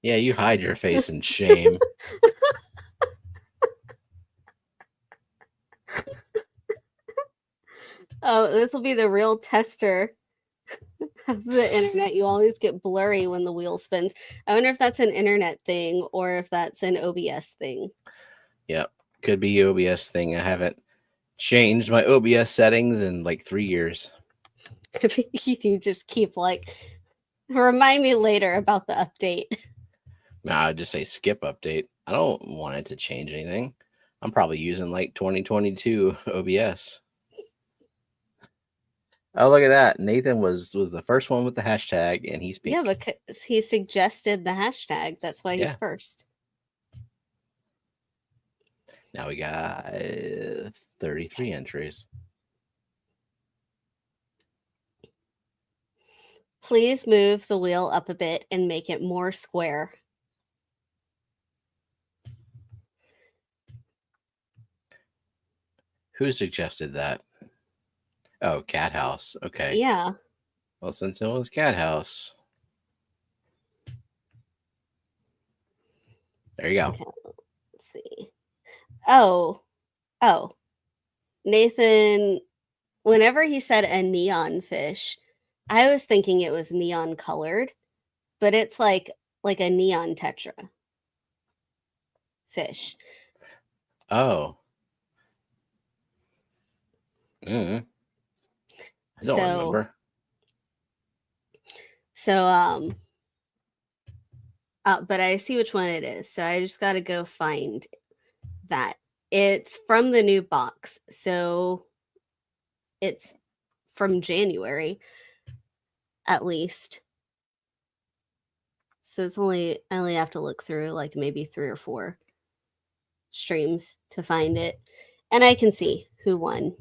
Yeah, you hide your face in shame. Oh, this will be the real tester of the internet. You always get blurry when the wheel spins. I wonder if that's an internet thing or if that's an OBS thing. Yep. Could be OBS thing. I haven't changed my OBS settings in like 3 years. You just keep like, remind me later about the update. Nah, I'd just say skip update. I don't want it to change anything. I'm probably using like 2022 OBS. Oh, look at that. Nathan was the first one with the hashtag, and he's pink. Yeah, because he suggested the hashtag. That's why he's first. Now we got 33 entries. Please move the wheel up a bit and make it more square. Who suggested that? Oh, Cat House. Okay. Yeah. Well, since it was Cat House. There you go. Okay, let's see. Oh. Nathan, whenever he said a neon fish, I was thinking it was neon colored, but it's like a neon tetra fish. Oh. I don't remember. So, but I see which one it is. So I just got to go find that. It's from the new box. So it's from January, at least. So it's I only have to look through like maybe 3 or 4 streams to find it. And I can see who won.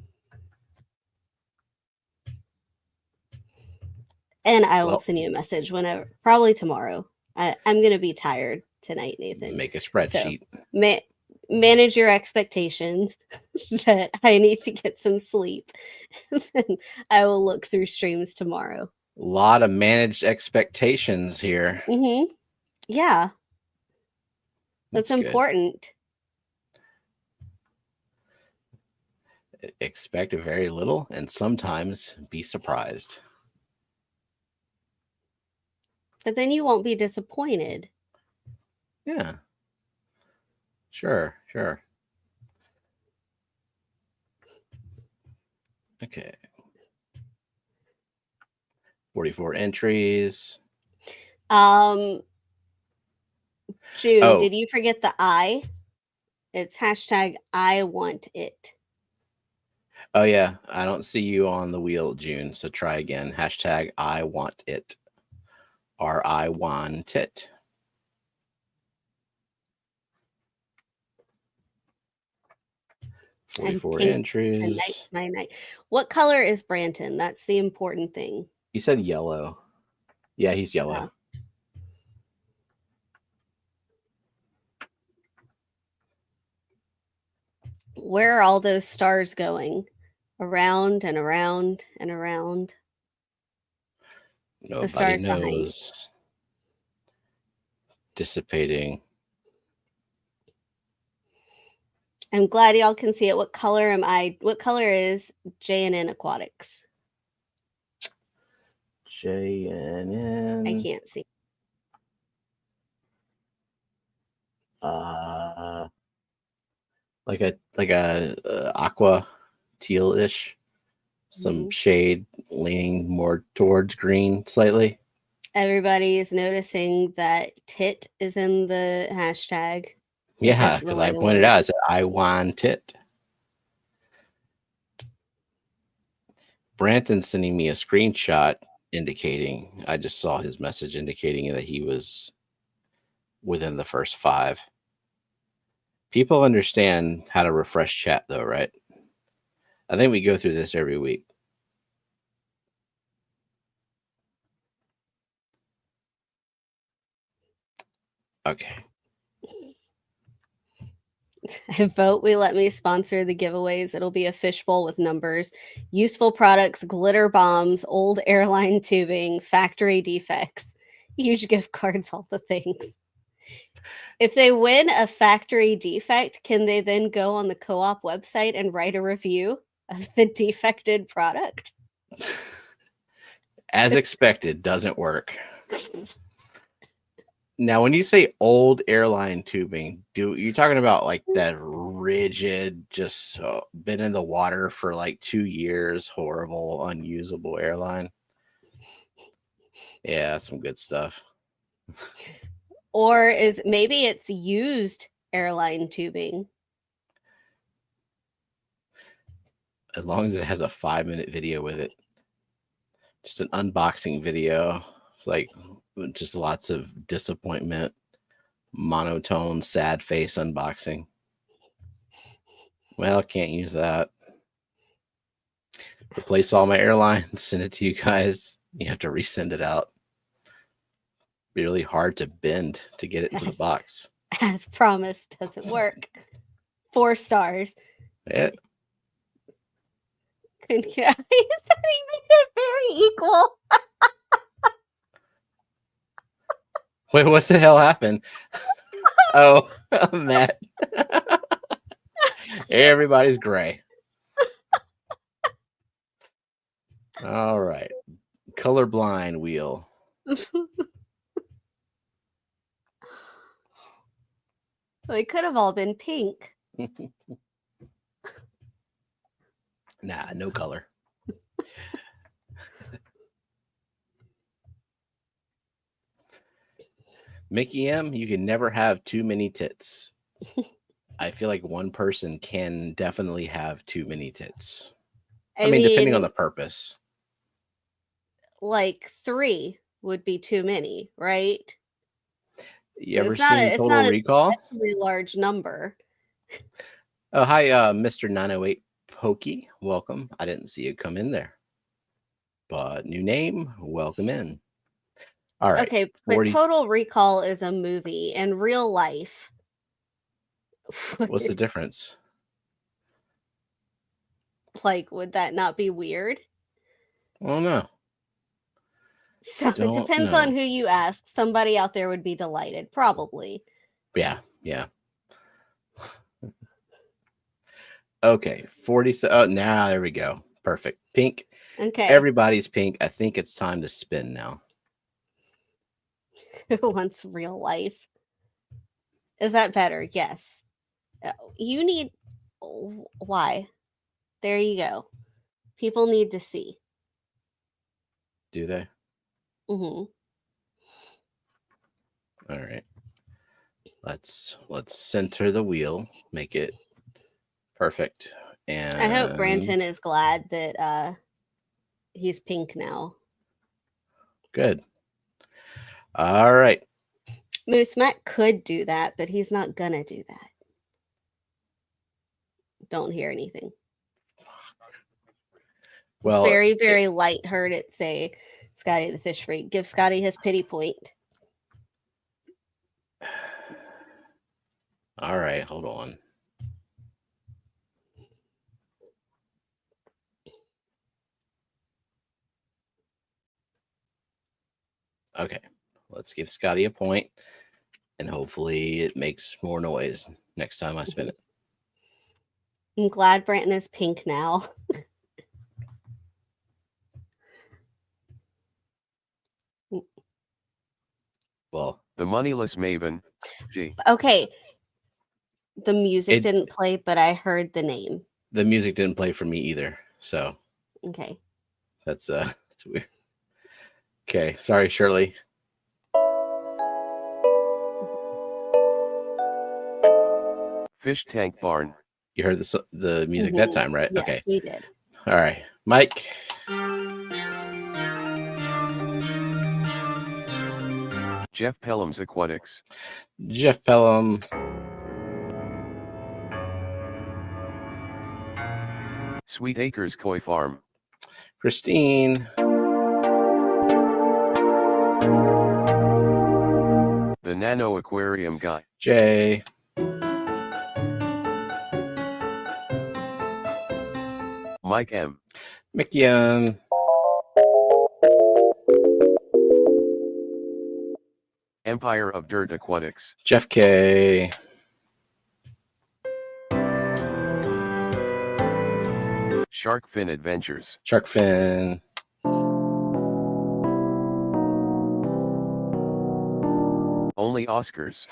And I will send you a message whenever, probably tomorrow. I'm going to be tired tonight, Nathan. Make a spreadsheet. So, manage your expectations that I need to get some sleep. And I will look through streams tomorrow. A lot of managed expectations here. Mm-hmm. Yeah. That's important. Expect very little and sometimes be surprised. But then you won't be disappointed. Yeah. Sure. Okay. 44 entries. June, did you forget the I? It's hashtag I want it. Oh, yeah. I don't see you on the wheel, June. So try again. Hashtag I want it. Or I want it. And 44 pink entries. tonight's my night. What color is Branton? That's the important thing. You said yellow. Yeah, he's yellow. Where are all those stars going? Around and around and around. Nobody the stars knows. behind. Dissipating. I'm glad y'all can see it. What color am I? What color is JNN Aquatics? JNN. I can't see. Like a aqua teal-ish. Some shade leaning more towards green slightly. Everybody is noticing that tit is in the hashtag. Yeah, because I pointed out, I said, I want it. Branton's sending me a screenshot indicating, I just saw his message indicating that he was within the first 5. People understand how to refresh chat though, right? I think we go through this every week. Okay. I vote we let me sponsor the giveaways. It'll be a fishbowl with numbers, useful products, glitter bombs, old airline tubing, factory defects, huge gift cards, all the things. If they win a factory defect, can they then go on the co-op website and write a review of the defected product? As expected, doesn't work. Now, when you say old airline tubing, you're talking about like that rigid, just been in the water for like 2 years, horrible, unusable airline? Yeah, some good stuff. Or maybe it's used airline tubing. As long as it has a 5-minute video with it. Just an unboxing video. Like just lots of disappointment, monotone, sad face unboxing. Well, can't use that. Replace all my airlines, send it to you guys. You have to resend it out. Be really hard to bend to get it into the box. As promised, doesn't work. 4 stars. Yeah. He made it very equal. Wait, what the hell happened? Oh, Matt. Everybody's gray. All right. Colorblind wheel. They could have all been pink. Nah, no color. Mickey M, you can never have too many tits. I feel like one person can definitely have too many tits. I mean, depending on the purpose. Like 3 would be too many, right? You ever seen Total Recall? It's not a large number. Oh, hi, Mr. 908 Pokey. Welcome. I didn't see you come in there. But new name, welcome in. All right. Okay, but Total Recall is a movie. In real life, what's the difference? Like, would that not be weird? Well, no. So it depends on who you ask. Somebody out there would be delighted, probably. Yeah. Okay, 40. Oh, now there we go. Perfect. Pink. Okay. Everybody's pink. I think it's time to spin now. Who wants real life? Is that better? Yes. You need. Why? There you go. People need to see. Do they? Mm-hmm. All right. Let's center the wheel, make it perfect. And I hope Branton is glad that he's pink now. good. All right. Moose Matt could do that, but he's not gonna do that. Don't hear anything. Well, very, very light heard it say Scotty the fish freak. Give Scotty his pity point. All right, hold on. Okay, let's give Scotty a point, and hopefully it makes more noise next time I spin it. I'm glad Branton is pink now. Well, the moneyless maven. G. Okay. The music didn't play, but I heard the name. The music didn't play for me either, so okay. That's weird. Okay, sorry, Shirley. Fish tank barn. You heard the music that time, right? Yes, okay, we did. All right, Mike. Jeff Pelham's Aquatics. Jeff Pelham. Sweet Acres Koi Farm. Christine. The Nano Aquarium Guy. Jay. Mike M. McYoung. Empire of Dirt Aquatics. Jeff K. Shark Fin Adventures. Shark Fin. Only Oscars.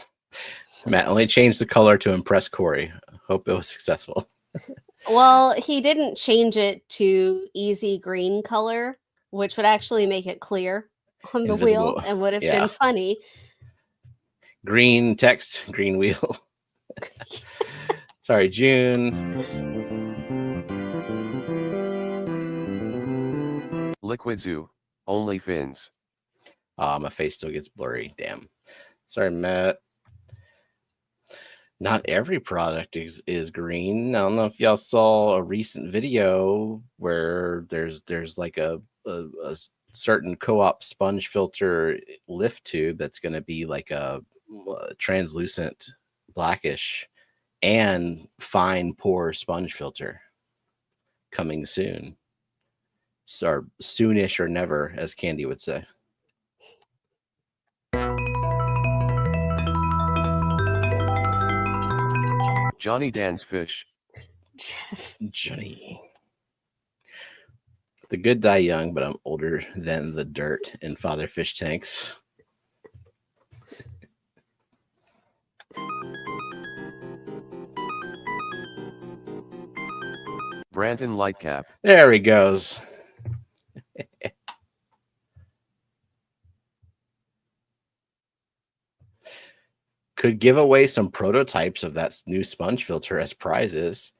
Matt only changed the color to impress Corey. Hope it was successful. Well, he didn't change it to easy green color, which would actually make it clear on the wheel and would have been funny. Green text, green wheel. Sorry, June. Liquid Zoo. Only fins. My face still gets blurry. Damn. Sorry, Matt. Not every product is green. I don't know if y'all saw a recent video where there's like a certain co-op sponge filter lift tube that's going to be like a translucent blackish and fine pore sponge filter coming soon. So soonish or never, as Candy would say. Johnny Dan's Fish. Johnny. The good die young, but I'm older than the dirt in Father Fish Tanks. Branton Lightcap. There he goes. Could give away some prototypes of that new sponge filter as prizes.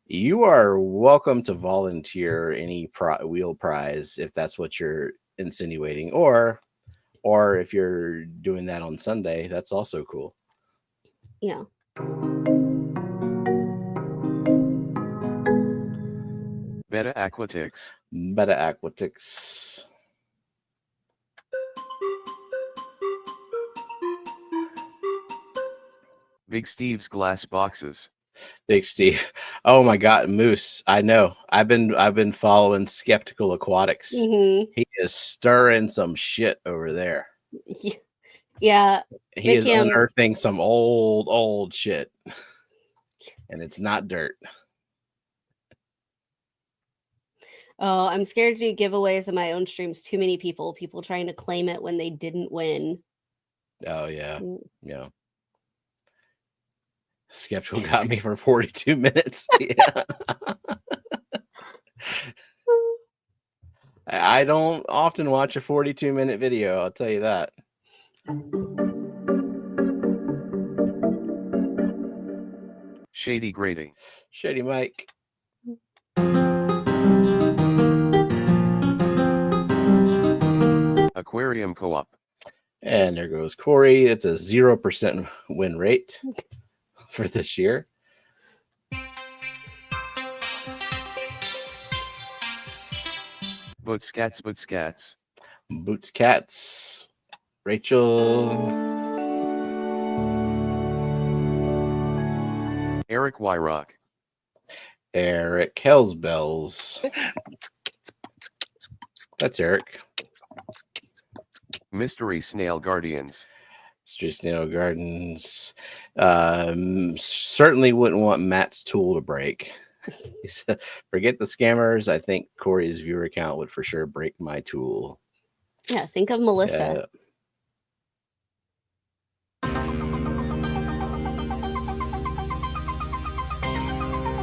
You are welcome to volunteer any wheel prize if that's what you're insinuating, or if you're doing that on Sunday, that's also cool. Yeah. Beta Aquatics. Beta Aquatics. Big Steve's glass boxes. Big Steve. Oh my God, Moose. I know. I've been following Skeptical Aquatics. He is stirring some shit over there. Yeah. He is unearthing some old shit. And it's not dirt. Oh, I'm scared to do giveaways in my own streams. Too many people trying to claim it when they didn't win. Oh yeah. Yeah. Skeptical got me for 42 minutes. Yeah. I don't often watch a 42-minute video, I'll tell you that. Shady Grady. Shady Mike. Aquarium Co-op. And there goes Corey. It's a 0% win rate for this year. Bootscats. Boots Cats. Rachel. Eric Wyrock. Eric Hellsbells. That's Eric. Mystery Snail Guardians. Street Snail Gardens. Certainly wouldn't want Matt's tool to break. He said, forget the scammers. I think Corey's viewer account would for sure break my tool. Yeah, think of Melissa.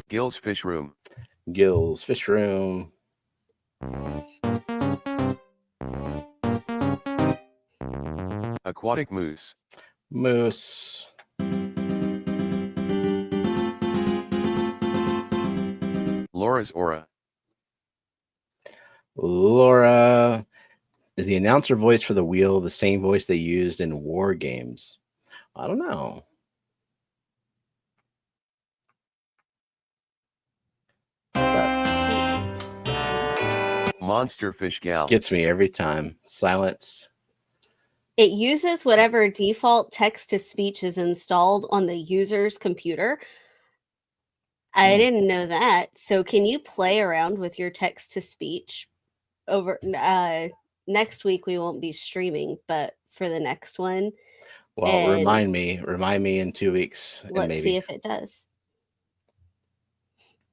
Gill's Fish Room. Gill's Fish Room. Aquatic Moose. Moose. Laura's Aura. Laura. Is the announcer voice for the wheel the same voice they used in war games? I don't know. Monster Fish Gal. Gets me every time. Silence. It uses whatever default text-to-speech is installed on the user's computer. I didn't know that. So can you play around with your text-to-speech over next week? We won't be streaming, but for the next one. Well, remind me in 2 weeks. Let's see if it does.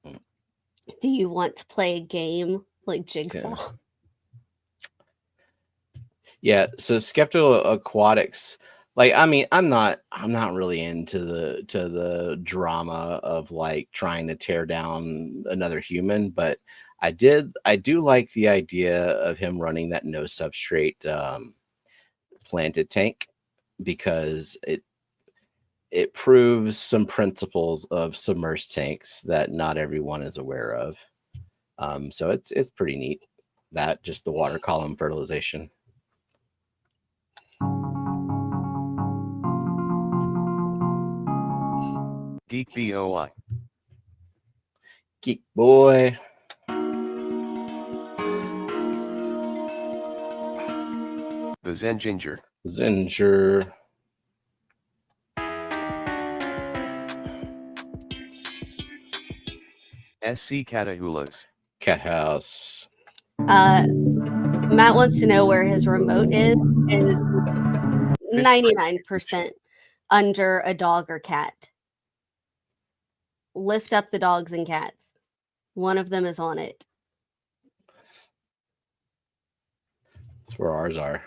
Do you want to play a game like Jigsaw? Yeah, so Skeptical Aquatics, like, I mean, I'm not really into the drama of like trying to tear down another human, but I do like the idea of him running that no substrate planted tank, because it proves some principles of submersed tanks that not everyone is aware of. So it's pretty neat, that just the water column fertilization. Geek BOI. Geek Boy. The Zen Ginger. Zinger. SC Catahulas. Cat House. Matt wants to know where his remote is 99% under a dog or cat. Lift up the dogs and cats. One of them is on it. That's where ours are.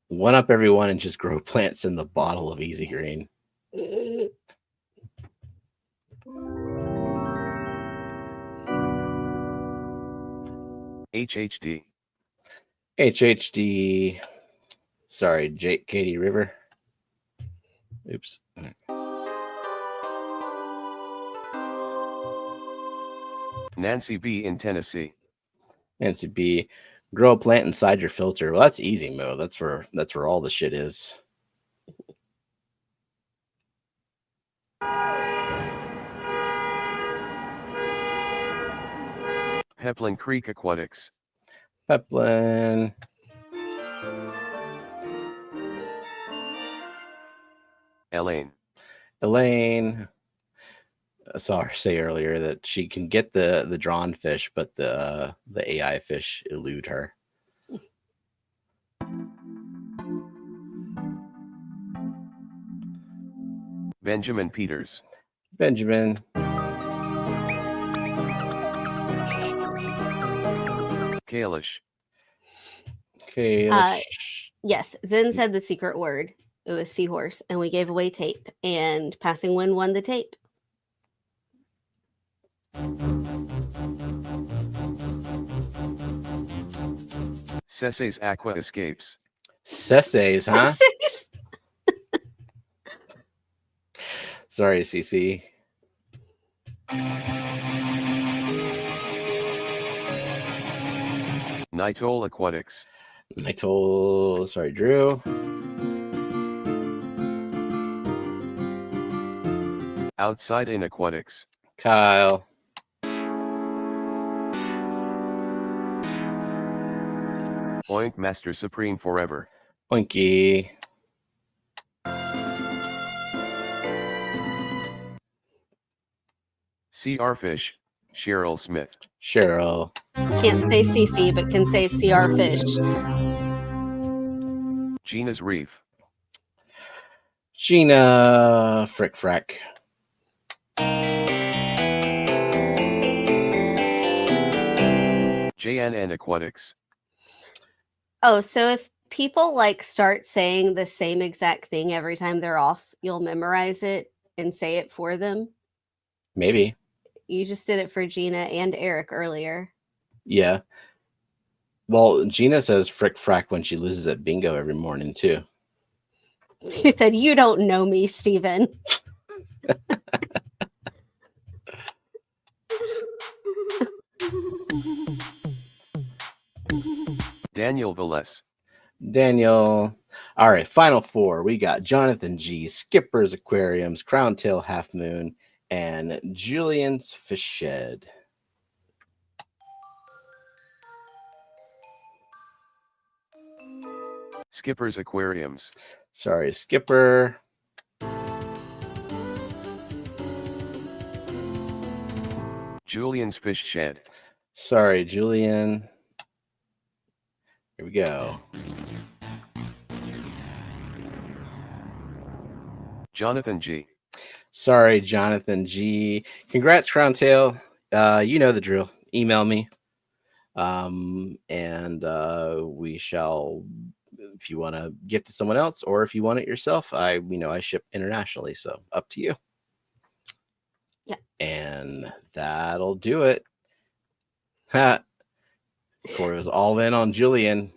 One up everyone and just grow plants in the bottle of Easy Green. HHD. HHD. Sorry, Katie River. Oops. Nancy B in Tennessee. Nancy B. Grow a plant inside your filter. Well, that's easy, Mo. That's where all the shit is. Peplin Creek Aquatics. Peplin. Elaine. I saw her say earlier that she can get the drawn fish, but the AI fish elude her. Benjamin Peters. Benjamin. Kalish. Yes, Zen said the secret word. It was seahorse, and we gave away tape, and Passing Wind won the tape. Cesse's Aqua Escapes. Cesse's, huh? Sorry, CC. Nitol Aquatics. Sorry, Drew. Outside in Aquatics. Kyle. Oink Master Supreme Forever. Oinky. CR Fish. Cheryl Smith. Cheryl. Can't say CC, but can say CR Fish. Gina's Reef. Gina Frick Frack. JNN Aquatics. Oh, so if people like start saying the same exact thing every time they're off, you'll memorize it and say it for them. Maybe. You just did it for Gina and Eric earlier. Yeah. Well, Gina says frick frack when she loses at bingo every morning, too. She said, "You don't know me, Steven." Daniel Velez. Daniel. All right, final four. We got Jonathan G, Skipper's Aquariums, Crown Tail Half Moon, and Julian's Fish Shed. Skipper's Aquariums. Sorry, Skipper. Julian's Fish Shed. Sorry, Julian. Here we go. Jonathan G. Sorry, Jonathan G. Congrats, Crown Tail. You know the drill. Email me. And we shall, if you want to gift to someone else or if you want it yourself, I ship internationally, so up to you. Yeah. And that'll do it. Ha. Corey was all in on Julian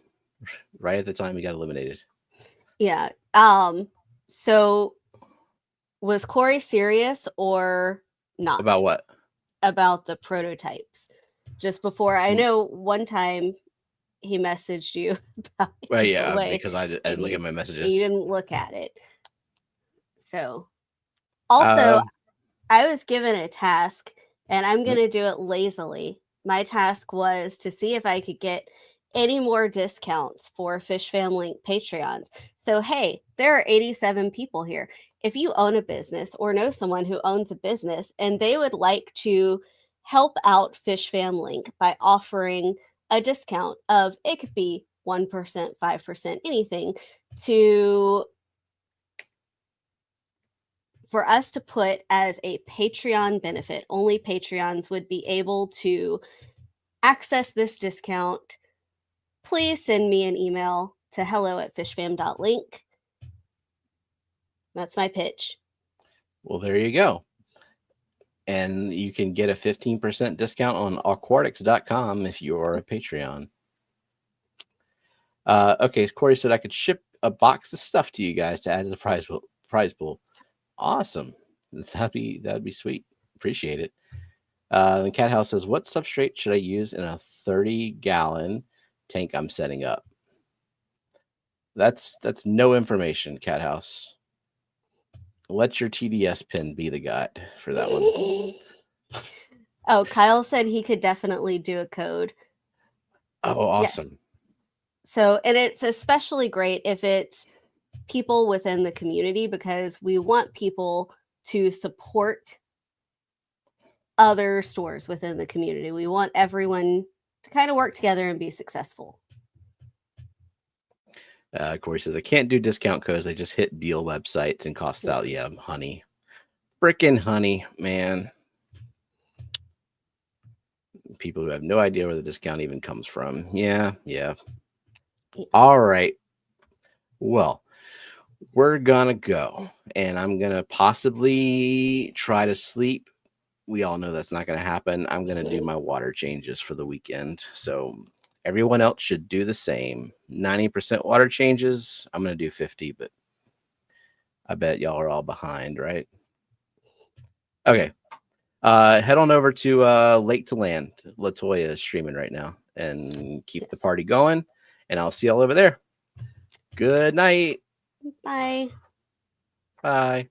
right at the time he got eliminated. Yeah. So was Corey serious or not? About what? About the prototypes. Just before, I know one time he messaged you about it. Well, yeah, because I didn't look at my messages. You didn't look at it. So, also, I was given a task, and I'm going to do it lazily. My task was to see if I could get any more discounts for FishFam Link Patreons. So, hey, there are 87 people here. If you own a business or know someone who owns a business and they would like to help out FishFam Link by offering a discount of, it could be 1%, 5%, anything, for us to put as a Patreon benefit. Only Patreons would be able to access this discount. Please send me an email to hello@fishfam.link. That's my pitch. Well, there you go. And you can get a 15% discount on aquatics.com if you are a Patreon. Okay, Corey said I could ship a box of stuff to you guys to add to the prize pool. Awesome. That'd be sweet. Appreciate it. And Cat House says, what substrate should I use in a 30-gallon tank I'm setting up? That's no information, Cat House. Let your TDS pin be the guide for that one. Oh, Kyle said he could definitely do a code. Oh, awesome. Yes. So, and it's especially great if it's people within the community, because we want people to support other stores within the community. We want everyone to kind of work together and be successful. Corey says, I can't do discount codes. They just hit deal websites and cost out. Yeah, honey. Frickin' honey, man. People who have no idea where the discount even comes from. Yeah. All right. Well, we're going to go. And I'm going to possibly try to sleep. We all know that's not going to happen. I'm going to do my water changes for the weekend. So Everyone else should do the same. 90% water changes. I'm going to do 50, but I bet y'all are all behind, right? Okay. Head on over to Lake to Land. Latoya is streaming right now, and keep the party going. And I'll see y'all over there. Good night. Bye. Bye.